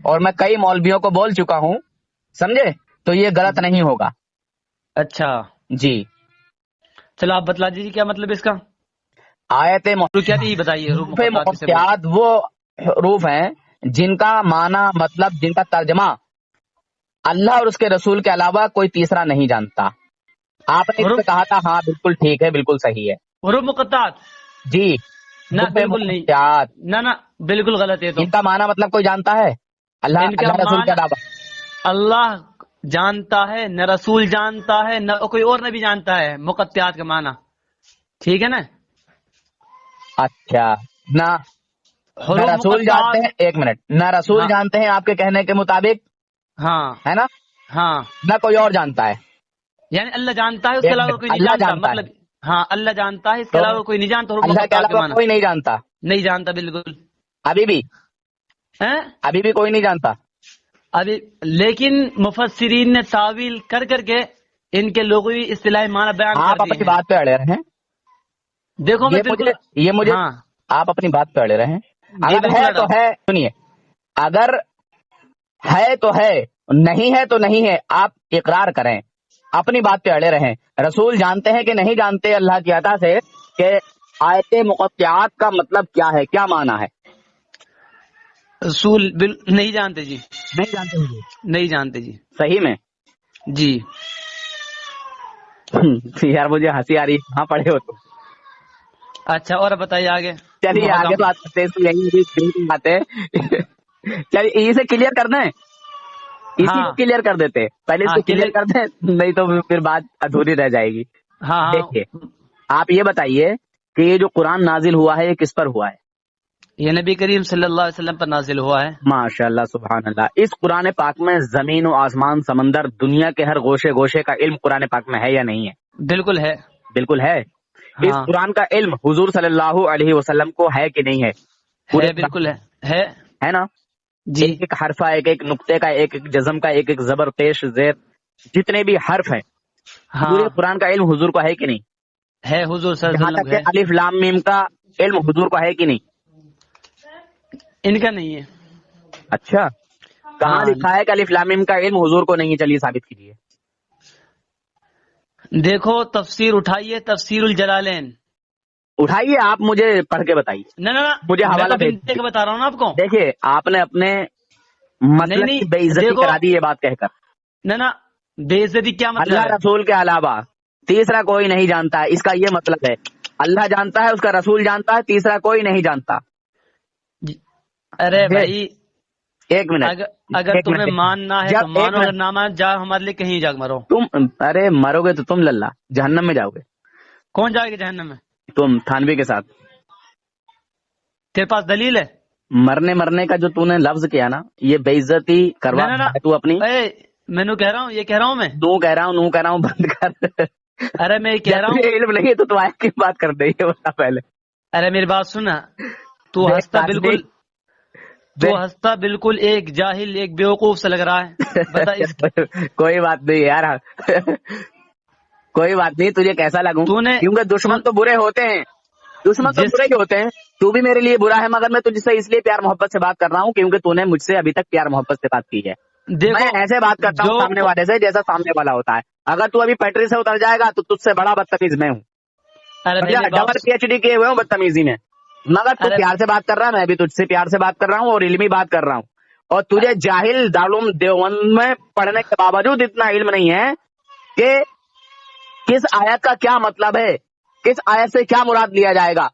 اور میں کئی مولویوں کو بول چکا ہوں، سمجھے، تو یہ غلط نہیں ہوگا. اچھا جی چلو آپ بتلا دیجیے کیا مطلب اس کا. آیت بتائیے. مقطعات وہ حروف ہیں جن کا معنی، مطلب، جن کا ترجمہ اللہ اور اس کے رسول کے علاوہ کوئی تیسرا نہیں جانتا. آپ نے اس پہ کہا تھا ہاں بالکل ٹھیک ہے، بالکل صحیح ہے. حروف مقطعات جی نہ بالکل نہیں، نہ بالکل غلط ہے. تو ان کا معنی مطلب کوئی جانتا ہے؟ اللہ رسول کے علاوہ اللہ جانتا ہے، نہ رسول جانتا ہے، نہ کوئی اور نبی جانتا ہے مقطعات کا معنی. ٹھیک ہے نا. اچھا نہ رسول جانتے ہیں، ایک منٹ، نہ رسول جانتے ہیں آپ کے کہنے کے مطابق، ہاں ہے نا، ہاں، نہ کوئی اور جانتا ہے. یعنی اللہ جانتا ہے اس کے علاوہ کوئی نہیں جانتا. مطلب ہاں اللہ جانتا ہے اس کے علاوہ کوئی نہیں جانتا. اللہ کے علاوہ کوئی نہیں جانتا، نہیں جانتا بالکل. ابھی بھی کوئی نہیں جانتا ابھی. لیکن مفسرین نے تعویل کر کر کے ان کے لغوی اصطلاحی معنی بیان کر دیے. آپ اپنی بات پہ اڑے رہیں. دیکھو یہ مجھے آپ اپنی بات پہ اڑے رہیں. اگر ہے تو ہے، سنیے، اگر ہے تو ہے، نہیں ہے تو نہیں ہے. آپ اقرار کریں، اپنی بات پہ اڑے رہیں. رسول جانتے ہیں کہ نہیں جانتے اللہ کی عطا سے کہ آیت مقطعات کا مطلب کیا ہے، کیا معنی ہے؟ رسول نہیں جانتے جی. نہیں جانتے جی. صحیح میں جی. یار مجھے ہنسی آ رہی ہے، کہاں پڑھے ہو تم؟ اچھا اور بتائیے آگے. چلیے آگے بات کرتے ہیں. چلیے اسے کلیئر کرنا ہے، اسی کو کلیئر کر دیتے. پہلے اس کو کلیئر کر دیں، نہیں تو پھر بات ادھوری رہ جائے گی. دیکھیے آپ یہ بتائیے کہ یہ جو قرآن نازل ہوا ہے یہ کس پر ہوا ہے؟ یہ نبی کریم صلی اللہ علیہ وسلم پر نازل ہوا ہے. ماشاء اللہ سبحان اللہ. اس قرآن پاک میں زمین و آسمان، سمندر، دنیا کے ہر گوشے گوشے کا علم قرآن پاک میں ہے یا نہیں ہے؟ بالکل ہے. بالکل ہے. اس قرآن کا علم حضور صلی اللہ علیہ وسلم کو ہے کہ نہیں ہے؟ بالکل ہے نا جی. ایک ایک حرفہ، ایک ایک نقطے کا، ایک ایک جزم کا، ایک ایک زبر پیش زیر جتنے بھی حرف ہیں ہاں پورے قرآن کا علم حضور کو ہے کہ نہیں؟ ہے، حضور صلی اللہ یہاں علیہ تک وسلم کہ ہے، الف لام میم کا علم حضور کو ہے کہ نہیں؟ ان کا نہیں ہے۔ اچھا، کہاں ہاں لکھا ہے کہ الف لام میم کا علم حضور کو نہیں ہے؟ چلیے ثابت کیجیے۔ دیکھو تفسیر اٹھائیے، تفسیر الجلالین۔ اٹھائیے، آپ مجھے پڑھ کے بتائیے، نہ نہ نہ، مجھے میں حوالہ تو بھیج بن دے دیجیے۔ کے بتا رہا ہوں نا آپ کو۔ دیکھیے آپ نے اپنے نہیں مسلک نہیں کی بے عزتی دیکھو، کرا دی یہ بات کہہ کر۔ نہ نہ، بے عزتی کیا مطلب اللہ ہے؟ رسول کے علاوہ تیسرا کوئی نہیں جانتا ہے، اس کا یہ مطلب ہے اللہ جانتا ہے، اس کا رسول جانتا ہے، تیسرا کوئی نہیں جانتا۔ ارے بھائی، ایک منٹ، اگر ایک تمہیں منٹ، ماننا ہے تو جب ایک مانو، اگر منٹ، نہ مان جا ہمارے لیے کہیں جاگ مرو۔ تم ارے مرو گے تو تم للہ جہنم میں جاؤ گے، کون جائے گا جہنم میں؟ تم تھانوی کے ساتھ۔ تیرے پاس دلیل ہے؟ مرنے کا جو تو نے لفظ کیا نا، یہ بے عزتی کروا نہ رہا ہے تو اپنی۔ میں نو کہہ رہا ہوں، یہ کہہ رہا ہوں میں۔ نو کہہ رہا ہوں، نو کہہ رہا ہوں، بند کر۔ ارے میں یہ کہہ رہا جب ہوں، تجھے علم نہیں ہے تو آئے کی بات کر دے، یہ بتا پہلے۔ ارے میری بات سنا، تو دیکھ ہنستا تاج بالکل، تو دیکھ، ہنستا بالکل ایک جاہل، ایک بیوقوف سے لگ رہا ہے۔ بتا اس کوئی بات نہیں یار، کوئی بات نہیں، تجھے کیسا لگوں، تو نے کیونکہ دشمن تو برے ہوتے ہیں، دشمن تو جس برے ہی ہوتے ہیں۔ تو بھی میرے لیے برا ہے، مگر میں تجھ سے اس لیے پیار محبت سے بات کر رہا ہوں کیونکہ تو نے مجھ سے ابھی تک پیار محبت سے بات کی ہے۔ میں دیکھو ایسے بات کرتا ہوں جو سامنے والے سے جیسا سامنے والا ہوتا ہے۔ اگر تو ابھی پیٹری سے اتر جائے گا تو تجھ سے بڑا بدتمیز میں ہوں، ارے بھائی میری ڈبل بات، پی ایچ ڈی کیے ہوئے ہوں بدتمیزی میں، مگر تو ارے پیار سے بات کر رہا ہے، میں بھی تجھ سے پیار سے بات کر رہا ہوں اور علمی بات کر رہا ہوں۔ اور تجھے جاہل دارالعلوم دیوبند میں پڑھنے کے باوجود اتنا علم نہیں ہے کہ کس آیت کا کیا مطلب ہے، کس آیت سے کیا مراد لیا جائے گا،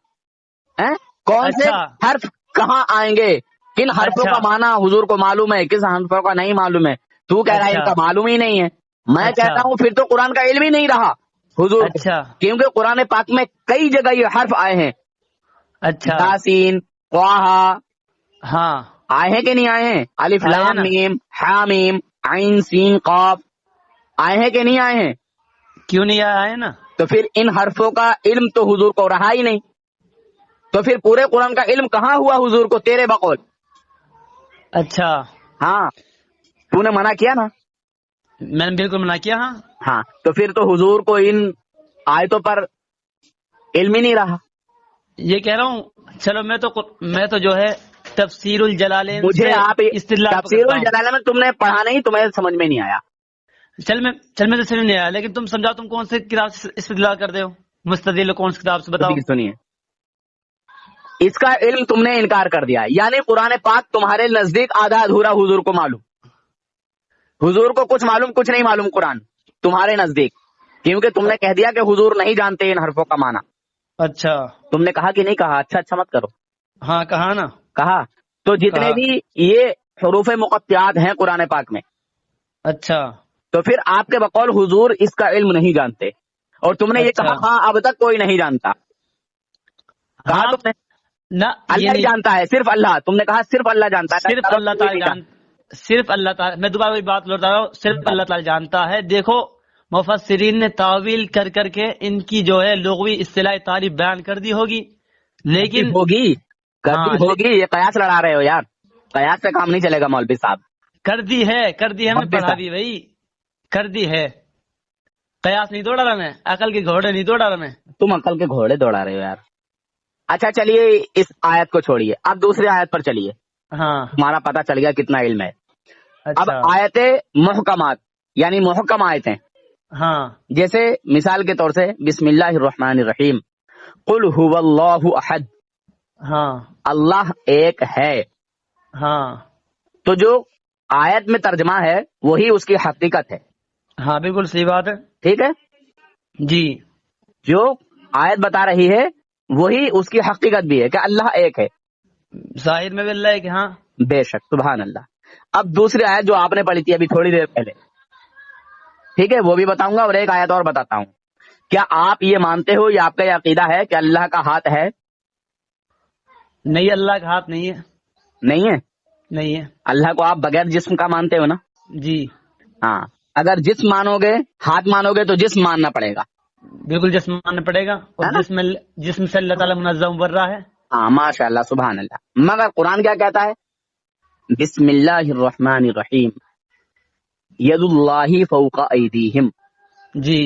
کون سے اچھا حرف کہاں آئیں گے، کن حرفوں اچھا کا معنی حضور کو معلوم ہے، کس حرفوں کا نہیں معلوم ہے۔ تو کہہ رہا ہے ان کا اچھا معلوم ہی نہیں ہے، میں اچھا کہتا ہوں پھر تو قرآن کا علم ہی نہیں رہا حضور کو، اچھا کیونکہ قرآن پاک میں کئی جگہ یہ حرف آئے ہیں، اچھا یاسین، طٰہٰ، ہاں آئے ہیں کہ نہیں آئے ہیں؟ الف آئے ہیں لام نا، میم ہا میم عین سین قاف، آئے ہیں کہ نہیں آئے ہیں؟ کیوں نہیں آئے نا؟ تو پھر ان حرفوں کا علم تو حضور کو رہا ہی نہیں، تو پھر پورے قرآن کا علم کہاں ہوا حضور کو تیرے بقول؟ اچھا ہاں تو نے منع کیا نا، میں نے بالکل منع کیا، ہاں ہاں تو پھر تو حضور کو ان آیتوں پر علم ہی نہیں رہا۔ یہ کہہ رہا ہوں، چلو میں تو جو ہے تفسیر الجلالین مجھے سے آپ استدلال تفسیر پکڑتا ہوں۔ الجلالہ میں تم نے پڑھا نہیں، تمہیں سمجھ میں نہیں آیا۔ چل میں تو سمجھ نہیں آیا، لیکن تم سمجھاؤ، تم کون سے کتاب سے استدلال کرتے ہو، مستدل کون سی کتاب سے بتاؤ۔ سنیے، اس کا علم تم نے انکار کر دیا، یعنی قرآن پاک تمہارے نزدیک آدھا ادھورا حضور کو معلوم، حضور کو کچھ معلوم کچھ نہیں معلوم قرآن تمہارے نزدیک، کیونکہ تم نے کہہ دیا کہ حضور نہیں جانتے ان حرفوں کا معنی۔ اچھا تم نے کہا کہ نہیں کہا؟ اچھا مت کرو، ہاں کہا نا، کہا تو جتنے کہا۔ بھی یہ حروف مقطعات ہیں قرآن پاک میں، اچھا تو پھر آپ کے بقول حضور اس کا علم نہیں جانتے، اور تم نے یہ اچھا، کہا ہاں اب تک کوئی نہیں جانتا، کہا ہاں تم نے نہ، یہ اللہ ہی نہیں، جانتا ہے، صرف اللہ، تم نے کہا صرف اللہ جانتا ہے، صرف اللہ کوئی تعالی نہیں صرف اللہ تعالی، میں دوبارہ وہی بات لوٹا رہا ہوں، صرف اللہ تعالی جانتا ہے۔ دیکھو مفسرین نے تعویل کر کر کے ان کی جو ہے لغوی اصطلاح تعریف بیان کر دی ہوگی، لیکن ہوگی، کبھی ہاں ہوگی، یہ قیاس لڑا رہے ہو یار، قیاس سے کام نہیں چلے گا مولوی صاحب۔ کر دی ہے ہم نے مولوی پڑھا صاحب، بھی بھائی، کر دی ہے، قیاس نہیں دوڑا رہا میں، عقل کے گھوڑے نہیں دوڑا رہا میں۔ تم عقل کے گھوڑے دوڑا رہے ہو یار۔ اچھا چلیے اس آیت کو چھوڑیے، اب دوسری آیت پر چلیے، ہاں تمہارا پتہ چل گیا کتنا علم ہے۔ اب اچھا آیت محکمات یعنی محکم آیتیں، ہاں جیسے مثال کے طور سے بسم اللہ الرحمن الرحیم، قل هو اللہ احد، ہاں اللہ ایک ہے، ہاں تو جو آیت میں ترجمہ ہے وہی اس کی حقیقت ہے، ہاں بالکل صحیح بات ہے ٹھیک ہے؟ جی، جو آیت بتا رہی ہے وہی اس کی حقیقت بھی ہے کہ اللہ ایک ہے، ظاہر میں بھی اللہ ہے کہ ہاں، بے شک، سبحان اللہ۔ اب دوسری آیت جو آپ نے پڑھی تھی ابھی تھوڑی دیر پہلے، ٹھیک ہے، وہ بھی بتاؤں گا اور ایک آیت اور بتاتا ہوں۔ کیا آپ یہ مانتے ہو یا آپ کا یہ عقیدہ ہے کہ اللہ کا ہاتھ ہے؟ نہیں، اللہ کا ہاتھ نہیں ہے، نہیں ہے؟ نہیں ہے اللہ کو آپ بغیر جسم کا مانتے ہو نا؟ جی، ہاں، اگر جسم مانو گے، ہاتھ مانو گے تو جسم ماننا پڑے گا، بالکل جسم ماننا پڑے گا، ہے اور نا؟ جسم سے اللہ تعالیٰ منظم بر رہا ہے۔ ہاں ماشاء اللہ، سبحان اللہ۔ مگر قرآن کیا کہتا ہے؟ بسم اللہ الرحمن الرحیم، ید اللہ فوق ایدیہم، جی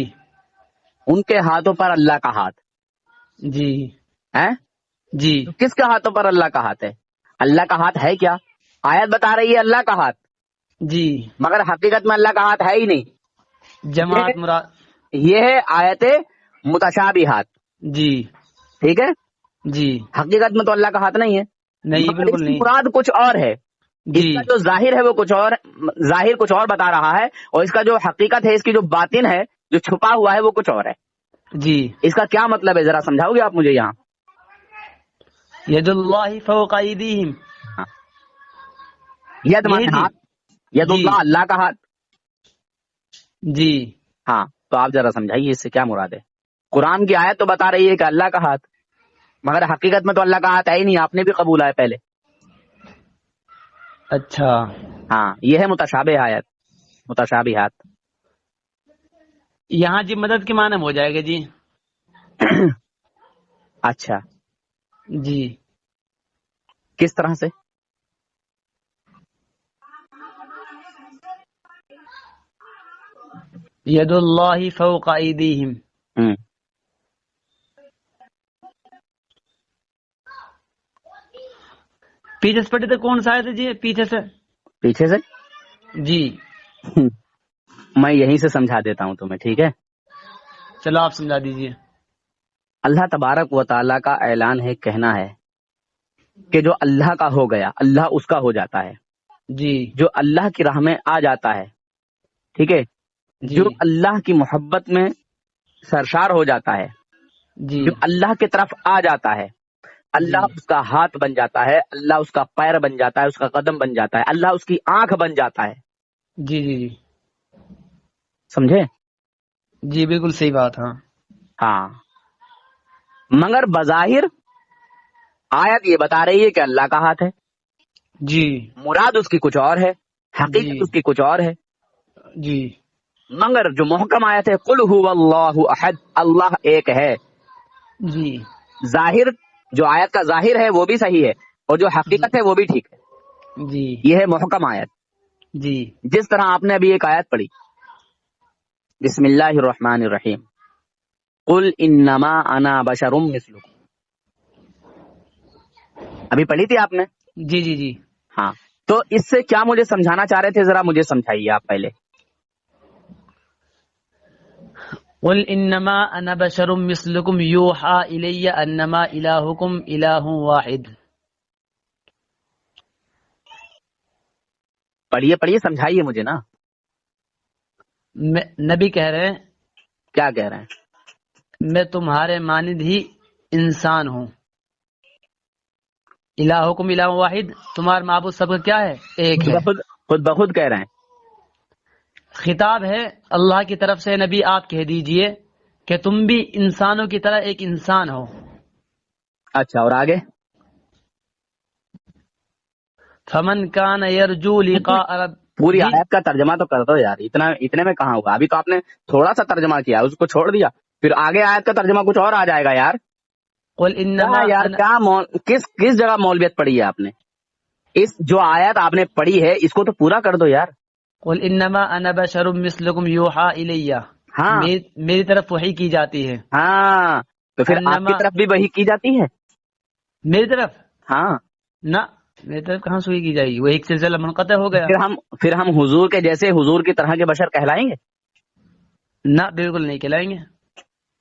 ان کے ہاتھوں پر اللہ کا ہاتھ جی ہے. جی کس کے ہاتھوں پر اللہ کا ہاتھ ہے؟ اللہ کا ہاتھ ہے کیا؟ آیت بتا رہی ہے اللہ کا ہاتھ، جی مگر حقیقت میں اللہ کا ہاتھ ہے ہی نہیں. جماعت مراد. یہ ہے آیت متشابہات. جی ٹھیک ہے، جی حقیقت میں تو اللہ کا ہاتھ نہیں ہے، نہیں مگر بالکل اس کی نہیں. مراد کچھ اور ہے. اس جی کا جو ظاہر ہے وہ کچھ اور، ظاہر کچھ اور بتا رہا ہے، اور اس کا جو حقیقت ہے، اس کی جو باطن ہے، جو چھپا ہوا ہے، وہ کچھ اور ہے. جی اس کا کیا مطلب ہے ذرا سمجھاؤ گے آپ مجھے یہاں؟ ید اللہ فوق ایدیہم، ہاں. ید یہی مانے جی. ہاتھ، ید جی اللہ اللہ کا ہاتھ. جی ہاں تو آپ ذرا سمجھائیے اس سے کیا مراد ہے. قرآن کی آیت تو بتا رہی ہے کہ اللہ کا ہاتھ، مگر حقیقت میں تو اللہ کا ہاتھ ہے ہی نہیں. آپ نے بھی قبولا ہے پہلے. اچھا. ہاں یہ ہے متشابہ آیت، متشابہات. یہاں جی مدد کے معنی میں ہو جائے گا جی. اچھا جی کس طرح سے؟ ید اللہ فوق ایدیہم. ہوں. پیچھے سے پڑھے تو کون سا آیت ہے جی پیچھے سے؟ پیچھے سے جی میں یہیں سے سمجھا دیتا ہوں تمہیں، ٹھیک ہے. چلو آپ سمجھا دیجئے. اللہ تبارک و تعالیٰ کا اعلان ہے، کہنا ہے کہ جو اللہ کا ہو گیا اللہ اس کا ہو جاتا ہے. جی جو اللہ کی راہ میں آ جاتا ہے، ٹھیک ہے، جی جو اللہ کی محبت میں سرشار ہو جاتا ہے، جی جو اللہ کی طرف آ جاتا ہے، اللہ جی اس کا ہاتھ بن جاتا ہے، اللہ اس کا پیر بن جاتا ہے، اس کا قدم بن جاتا ہے، اللہ اس کی آنکھ بن جاتا ہے. جی جی جی سمجھے؟ جی بالکل صحیح بات. ہاں ہاں مگر بظاہر آیت یہ بتا رہی ہے کہ اللہ کا ہاتھ ہے، جی مراد اس کی کچھ اور ہے، حقیقت اس کی کچھ اور ہے. جی مگر جو محکم آیت ہے قل هو اللہ احد، اللہ ایک ہے، جی ظاہر جو آیت کا ظاہر ہے وہ بھی صحیح ہے، اور جو حقیقت ہے وہ بھی ٹھیک ہے. جی یہ ہے محکم آیت. جی جس طرح آپ نے ابھی ایک آیت پڑھی، بسم اللہ الرحمن الرحیم، قل انما انا بشر مثلکم، ابھی پڑھی تھی آپ نے. جی جی جی ہاں تو اس سے کیا مجھے سمجھانا چاہ رہے تھے، ذرا مجھے سمجھائیے آپ پہلے. قل انما انا بشر مثلکم یوحى الی انما الہکم الہ واحد. پڑھیے پڑھیے سمجھائیے مجھے نا. نبی کہہ رہے ہیں کیا کہہ رہے ہیں؟ میں تمہارے مانند ہی انسان ہوں. الہکم الہ واحد، تمہارا معبود سب کا کیا ہے؟ ایک ہے. خود بخود کہہ رہے ہیں. خطاب ہے اللہ کی طرف سے، نبی آپ کہہ دیجئے کہ تم بھی انسانوں کی طرح ایک انسان ہو. اچھا اور آگے؟ فمن کان یرجو لقاء رب. پوری جی آیت کا ترجمہ تو کر دو یار، اتنے میں کہاں ہوگا؟ ابھی تو آپ نے تھوڑا سا ترجمہ کیا، اس کو چھوڑ دیا، پھر آگے آیت کا ترجمہ کچھ اور آ جائے گا یار. قل انما یار کس جگہ مولویت پڑھی ہے آپ نے؟ اس جو آیت آپ نے پڑھی ہے اس کو تو پورا کر دو یار. قل انما انا بشر مثلکم یوحى الی، ہاں میری طرف وحی کی جاتی ہے. ہاں تو پھر آپ کی انما طرف بھی وہی کی جاتی ہے. میری طرف ہاں نہ، میری طرف کہاں سوئی کی جائے گی، وہ ایک سلسلہ منقطع ہو گیا. پھر ہم حضور کے جیسے حضور کی طرح کے بشر کہلائیں گے؟ نہ بالکل نہیں کہلائیں گے.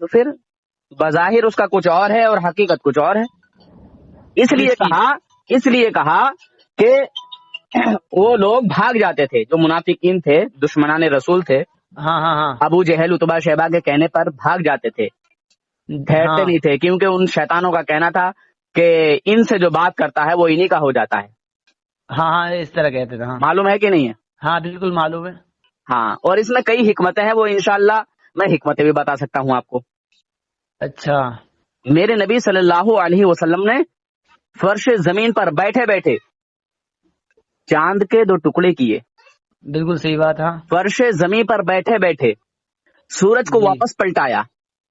تو پھر بظاہر اس کا کچھ اور ہے اور حقیقت کچھ اور ہے. اس لیے کہا کہ وہ لوگ بھاگ جاتے تھے، جو منافقین تھے، دشمنان رسول تھے، ہاں ہاں ہاں ابو جہل اتبا شیبہ کے کہنے پر بھاگ جاتے تھے، ٹھہرتے ہاں نہیں تھے، کیونکہ ان شیطانوں کا کہنا تھا کہ ان سے جو بات کرتا ہے وہ انہی کا ہو جاتا ہے. ہاں ہاں اس طرح کہتے تھے. ہاں معلوم ہے کہ نہیں ہے؟ ہاں بالکل معلوم ہے. ہاں اور اس میں کئی حکمتیں ہیں، وہ انشاءاللہ میں حکمتیں بھی بتا سکتا ہوں آپ کو. اچھا. میرے نبی صلی اللہ علیہ وسلم نے فرش زمین پر بیٹھے بیٹھے چاند کے 2 ٹکڑے کیے. بالکل صحیح بات. ہاں فرش زمین پر بیٹھے بیٹھے سورج کو جی واپس پلٹایا.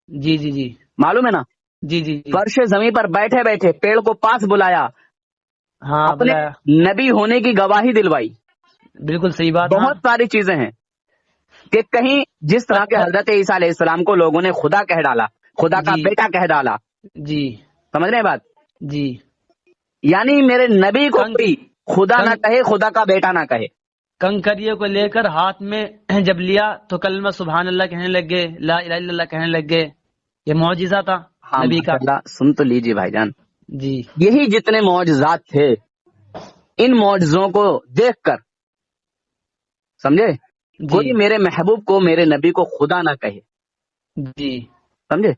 جی جی جی معلوم ہے نا؟ جی جی جی فرش زمین پر بیٹھے بیٹھے پیڑ کو پاس بلایا، ہاں اپنے بلایا. نبی ہونے کی گواہی دلوائی. بالکل صحیح بات. ہاں بہت ساری چیزیں ہیں. کہ کہیں جس طرح کے حضرت عیسیٰ علیہ السلام کو لوگوں نے خدا کہہ ڈالا، خدا کا بیٹا کہہ ڈالا، جی سمجھ رہے ہیں بات؟ جی، یعنی میرے نبی کو کوئی خدا نہ کہے، خدا کا بیٹا نہ کہے. کنکریوں کو لے کر ہاتھ میں جب لیا تو کلمہ سبحان اللہ کہنے لگ گئے، لا الہ الا اللہ کہنے لگ گئے. یہ معجزہ تھا نبی کا. سن تو لیجیے بھائی جان، جی یہی جتنے معجزات تھے، ان معجزوں کو دیکھ کر سمجھے کوئی میرے محبوب کو، میرے نبی کو خدا نہ کہے. جی سمجھے؟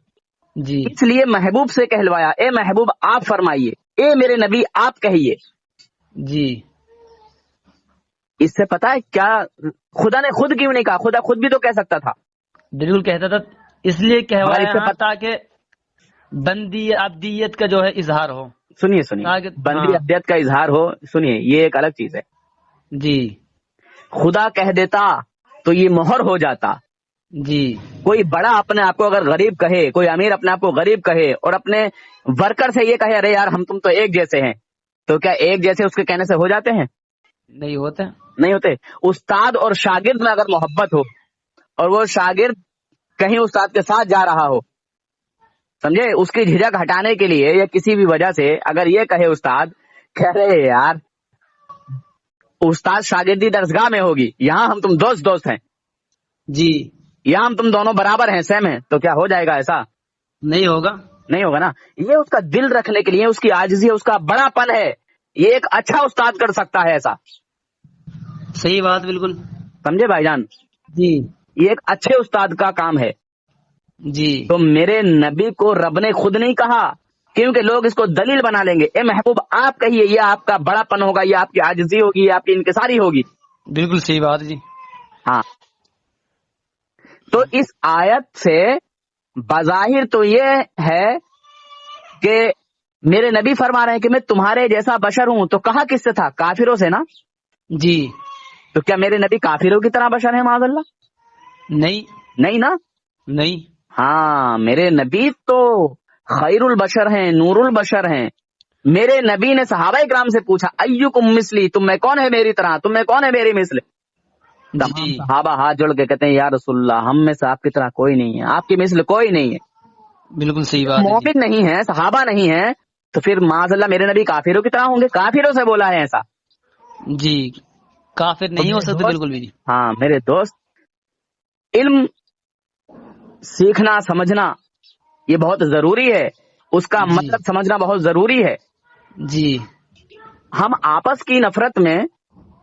جی اس لیے محبوب سے کہلوایا، اے محبوب آپ فرمائیے، اے میرے نبی آپ کہیے. جی. اس سے پتا ہے کیا خدا نے خود کیوں نہیں کہا؟ خدا خود بھی تو کہہ سکتا تھا. بالکل کہتا تھا، اس لیے کہوایا ہمارے سے تاکہ بندی ابدیت کا جو ہے اظہار ہو. سنیے بندی ابدیت کا اظہار ہو. سنیے، یہ ایک الگ چیز ہے. جی خدا کہہ دیتا تو یہ مہر ہو جاتا. جی کوئی بڑا اپنے آپ کو اگر غریب کہے، کوئی امیر اپنے آپ کو غریب کہے اور اپنے ورکر سے یہ کہے ارے یار ہم تم تو ایک جیسے ہیں، تو کیا ایک جیسے اس کے کہنے سے ہو جاتے ہیں؟ نہیں ہوتے. نہیں ہوتے. استاد اور شاگرد میں اگر محبت ہو اور وہ شاگرد کہیں استاد کے ساتھ جا رہا ہو، سمجھے، اس کی جھجک ہٹانے کے لیے یا کسی بھی وجہ سے اگر یہ کہے استاد کہ ارے یار، استاد شاگردی درسگاہ میں ہوگی، یہاں ہم تم دوست ہیں، جی یہاں ہم تم دونوں برابر ہیں، سیم ہیں، تو کیا ہو جائے گا ایسا؟ نہیں ہوگا. نہیں ہوگا نا. یہ اس کا دل رکھنے کے لیے، اس کی عاجزی ہے، اس کا بڑا پن ہے. یہ ایک اچھا استاد کر سکتا ہے ایسا. صحیح بات، بالکل. سمجھے بھائی جان؟ جی یہ ایک اچھے استاد کا کام ہے. جی تو میرے نبی کو رب نے خود نہیں کہا، کیونکہ لوگ اس کو دلیل بنا لیں گے. اے محبوب آپ کہیے، یہ آپ کا بڑا پن ہوگا، یہ آپ کی عاجزی ہوگی، یہ آپ کی انکساری ہوگی. بالکل صحیح بات جی. ہاں. تو اس آیت سے بظاہر تو یہ ہے کہ میرے نبی فرما رہے ہیں کہ میں تمہارے جیسا بشر ہوں. تو کہا کس سے تھا؟ کافروں سے نا. جی. تو کیا میرے نبی کافروں کی طرح بشر ہیں؟ معاذ اللہ. نہیں نا. نہیں. ہاں، میرے نبی تو خیر البشر ہیں، نور البشر ہیں. میرے نبی نے صحابہ کرام سے پوچھا ایکم مثلی، تم میں کون ہے میری طرح، تم میں کون ہے میری مثل؟ تمام صحابہ ہاتھ جوڑ کے کہتے ہیں یا رسول اللہ، ہم میں سے آپ کی طرح کوئی نہیں ہے، آپ کی مثل کوئی نہیں ہے. بالکل صحیح بات. مومن نہیں ہے، صحابہ نہیں ہے، تو پھر معاذ اللہ میرے نبی کافروں کی طرح ہوں گے؟ کافروں سے بولا ہے ایسا. جی کافر نہیں ہو سکتے بالکل بھی. ہاں میرے دوست، علم سیکھنا سمجھنا یہ بہت ضروری ہے، اس کا مطلب سمجھنا بہت ضروری ہے. جی. ہم آپس کی نفرت میں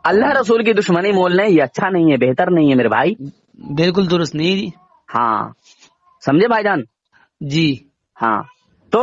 اللہ رسول کی دشمنی مول لیں، یہ اچھا نہیں ہے، بہتر نہیں ہے میرے بھائی. بالکل درست نہیں جی. ہاں سمجھے بھائی جان؟ جی. ہاں. تو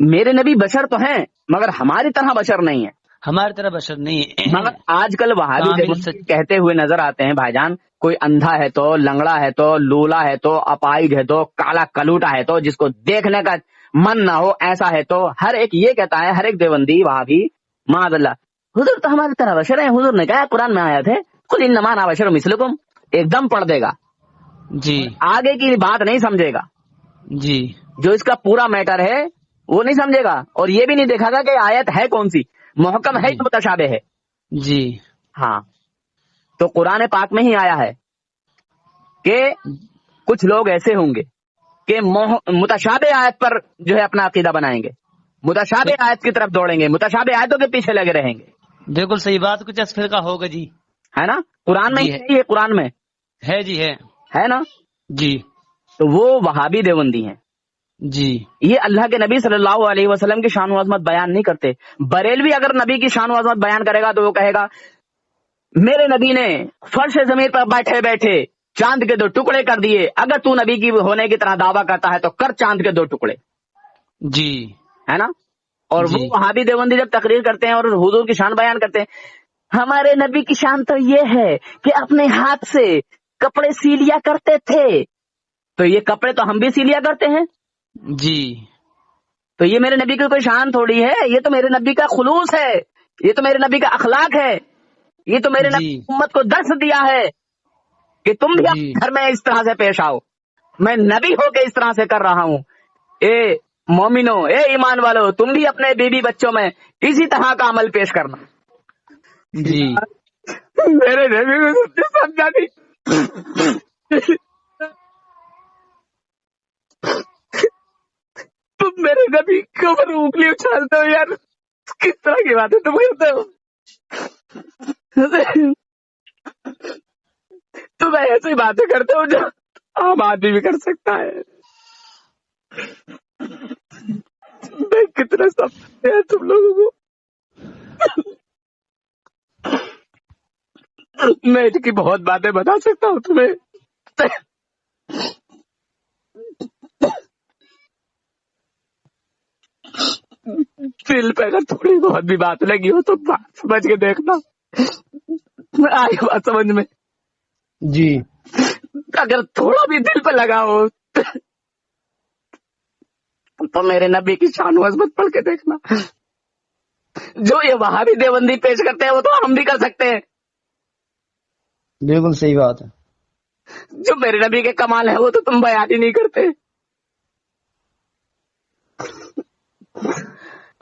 میرے نبی بشر تو ہیں مگر ہماری طرح بشر نہیں ہے. ہماری طرح بشر نہیں ہے. مگر آج کل وہابی کہتے ہوئے نظر آتے ہیں بھائی جان، کوئی اندھا ہے تو، لنگڑا ہے تو، لولا ہے تو، اپائج ہے تو، کالا کلوٹا ہے تو، جس کو دیکھنے کا من نہ ہو ایسا ہے تو، ہر ایک یہ کہتا ہے، ہر ایک دیوبندی وہابی معاذ اللہ حضور تو ہماری طرح بشر ہیں. حضور نے کہا قرآن میں آیا تھے قل انما انا بشر مثلکم، ایک دم پڑھ دے گا جی، آگے کی بات نہیں سمجھے گا. جی جو اس کا پورا میٹر ہے وہ نہیں سمجھے گا، اور یہ بھی نہیں دیکھا گا کہ آیت ہے کون سی، محکم ہے یا متشابہ ہے. جی. ہاں. تو قرآن پاک میں ہی آیا ہے کہ کچھ لوگ ایسے ہوں گے کہ متشابہ آیت پر جو ہے اپنا عقیدہ بنائیں گے، متشابہ آیت کی طرف دوڑیں گے، متشابہ آیتوں کے پیچھے لگے رہیں گے. بالکل صحیح بات. کچھ اس فرقہ ہوگا جی، ہے نا؟ قرآن میں ہی ہے، قرآن میں ہے جی، ہے نا؟ جی. تو وہ وہابی دیوبندی ہیں. جی. یہ اللہ کے نبی صلی اللہ علیہ وسلم کی شان و عظمت بیان نہیں کرتے. بریلوی اگر نبی کی شان و عظمت بیان کرے گا تو وہ کہے گا میرے نبی نے فرش زمین پر بیٹھے بیٹھے چاند کے 2 ٹکڑے کر دیے، اگر تو نبی کی ہونے کی طرح دعویٰ کرتا ہے تو کر چاند کے 2 ٹکڑے. جی. ہے نا؟ اور وہ وہابی دیوبندی جب تقریر کرتے ہیں اور حضور کی شان بیان کرتے ہیں، ہمارے نبی کی شان تو یہ ہے کہ اپنے ہاتھ سے کپڑے سی لیا کرتے تھے. تو یہ کپڑے تو ہم بھی سی لیا کرتے ہیں. جی. تو یہ میرے نبی کی کوئی شان تھوڑی ہے، یہ تو میرے نبی کا خلوص ہے، یہ تو میرے نبی کا اخلاق ہے، یہ تو میرے نبی امت کو درس دیا ہے کہ تم بھی اپنے گھر میں اس طرح سے پیش آؤ. میں نبی ہو کے اس طرح سے کر رہا ہوں. اے مومنو، اے ایمان والو، تم بھی اپنے بیوی بچوں میں اسی طرح کا عمل پیش کرنا. جی. میرے نبی کو سب چیز سمجھا دی. تم میرے نبی کے اوپر انگلی اچھالتے ہو یار, کس طرح کی باتیں تم کرتے ہو؟ تم ایسی باتیں کرتے ہو جو عام آدمی بھی کر سکتا ہے. میں کتنا سمجھتے ہیں تم لوگوں کو. میں ان کی بہت باتیں بتا سکتا ہوں تمہیں. دل پہ اگر تھوڑی بہت بھی بات لگی ہو تو بات سمجھ کے دیکھنا. آئی بات سمجھ میں؟ جی. اگر تھوڑا بھی دل پہ لگا ہو تو میرے نبی کی شان و عظمت پڑھ کے دیکھنا. جو یہ وہابی دیوبندی پیش کرتے ہیں وہ تو ہم بھی کر سکتے ہیں. بالکل صحیح بات ہے. جو میرے نبی کے کمال ہے وہ تو تم بیان ہی نہیں کرتے.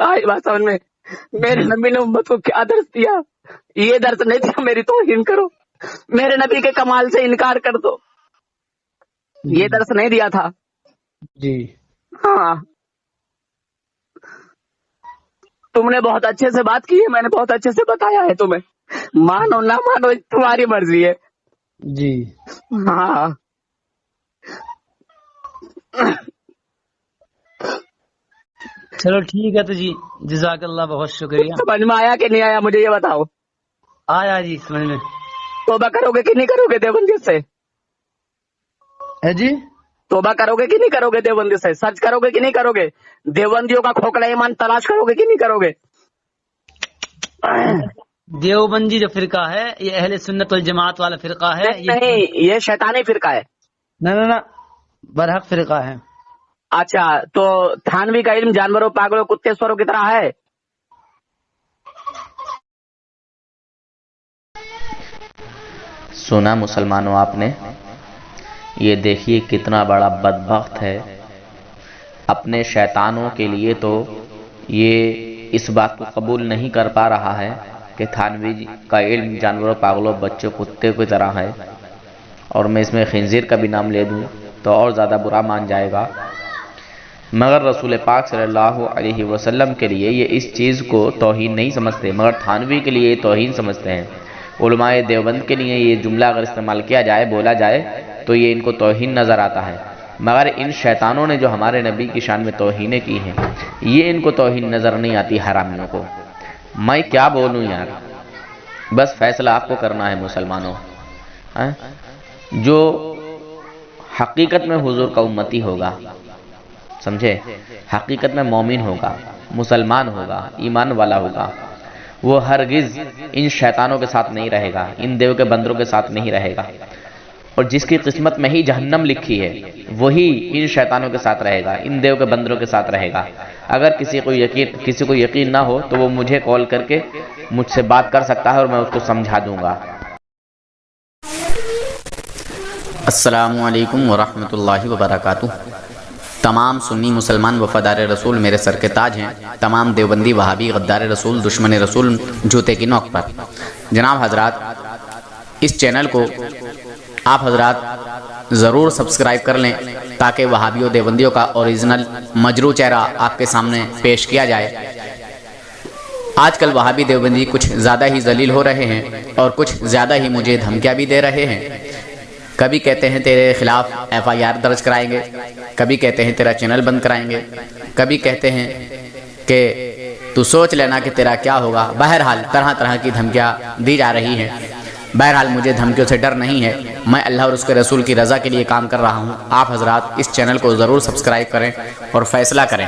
آئی بات سمجھ میں؟ میرے نبی نے امت کو کیا درس دیا؟ یہ درس نہیں دیا میری توہین کرو, میرے نبی کے کمال سے انکار کر دو, یہ درس نہیں دیا تھا. جی ہاں, تم نے بہت اچھے سے بات کی ہے, میں نے بہت اچھے سے بتایا ہے تمہیں. مانو نہ مانو تمہاری مرضی ہے. جی. ہاں, چلو ٹھیک ہے تو جی, جزاک اللہ, بہت شکریہ. سمجھ میں آیا کہ نہیں آیا مجھے یہ بتاؤ. آیا جی سمجھ میں. توبہ کرو گے کہ نہیں کرو گے دیوبندی سے؟ جی توبہ کرو گے کہ نہیں کرو گے دیوبندی سے؟ سچ کرو گے کہ نہیں کرو گے؟ دیوبندیوں کا کھوکھلا ایمان تلاش کرو گے کہ نہیں کرو گے؟ دیوبندی جو فرقہ ہے یہ اہل سنت والجماعت والا فرقہ ہے. نہیں, یہ شیطانی فرقہ ہے. نہ برحق فرقہ ہے. اچھا, تو تھانوی کا علم جانوروں, پاگلوں, کتے, سوروں کی طرح ہے؟ سنا مسلمانوں آپ نے؟ یہ دیکھیے کتنا بڑا بدبخت ہے. اپنے شیطانوں کے لیے تو یہ اس بات کو قبول نہیں کر پا رہا ہے کہ تھانوی کا علم جانوروں, پاگلوں, بچوں, کتے کی طرح ہے, اور میں اس میں خنزیر کا بھی نام لے دوں تو اور زیادہ برا مان جائے گا. مگر رسول پاک صلی اللہ علیہ وسلم کے لیے یہ اس چیز کو توہین نہیں سمجھتے, مگر تھانوی کے لیے یہ توہین سمجھتے ہیں. علماء دیوبند کے لیے یہ جملہ اگر استعمال کیا جائے, بولا جائے تو یہ ان کو توہین نظر آتا ہے. مگر ان شیطانوں نے جو ہمارے نبی کی شان میں توہینیں کی ہیں, یہ ان کو توہین نظر نہیں آتی حرامیوں کو. میں کیا بولوں یار, بس فیصلہ آپ کو کرنا ہے مسلمانوں. جو حقیقت میں حضور کا امتی ہوگا, سمجھے, حقیقت میں مومن ہوگا, مسلمان ہوگا, ایمان والا ہوگا, وہ ہرگز ان شیطانوں کے ساتھ نہیں رہے گا, ان دیو کے بندروں کے ساتھ نہیں رہے گا. اور جس کی قسمت میں ہی جہنم لکھی ہے وہی ان شیطانوں کے ساتھ رہے گا, ان دیو کے بندروں کے ساتھ رہے گا. اگر کسی کو یقین نہ ہو تو وہ مجھے کال کر کے مجھ سے بات کر سکتا ہے اور میں اس کو سمجھا دوں گا. السلام علیکم ورحمۃ اللہ وبرکاتہ. تمام سنی مسلمان وفادار رسول میرے سر کے تاج ہیں. تمام دیوبندی وہابی غدار رسول دشمن رسول جوتے کی نوک پر. جناب حضرات, اس چینل کو آپ حضرات ضرور سبسکرائب کر لیں تاکہ وہابیوں دیوبندیوں کا اوریجنل مجروح چہرہ آپ کے سامنے پیش کیا جائے. آج کل وہابی دیوبندی کچھ زیادہ ہی ذلیل ہو رہے ہیں اور کچھ زیادہ ہی مجھے دھمکیاں بھی دے رہے ہیں. کبھی کہتے ہیں تیرے خلاف FIR درج کرائیں گے, کبھی کہتے ہیں تیرا چینل بند کرائیں گے, کبھی کہتے ہیں کہ تو سوچ لینا کہ تیرا کیا ہوگا. بہرحال طرح طرح کی دھمکیاں دی جا رہی ہیں. بہرحال مجھے دھمکیوں سے ڈر نہیں ہے, میں اللہ اور اس کے رسول کی رضا کے لیے کام کر رہا ہوں. آپ حضرات اس چینل کو ضرور سبسکرائب کریں اور فیصلہ کریں.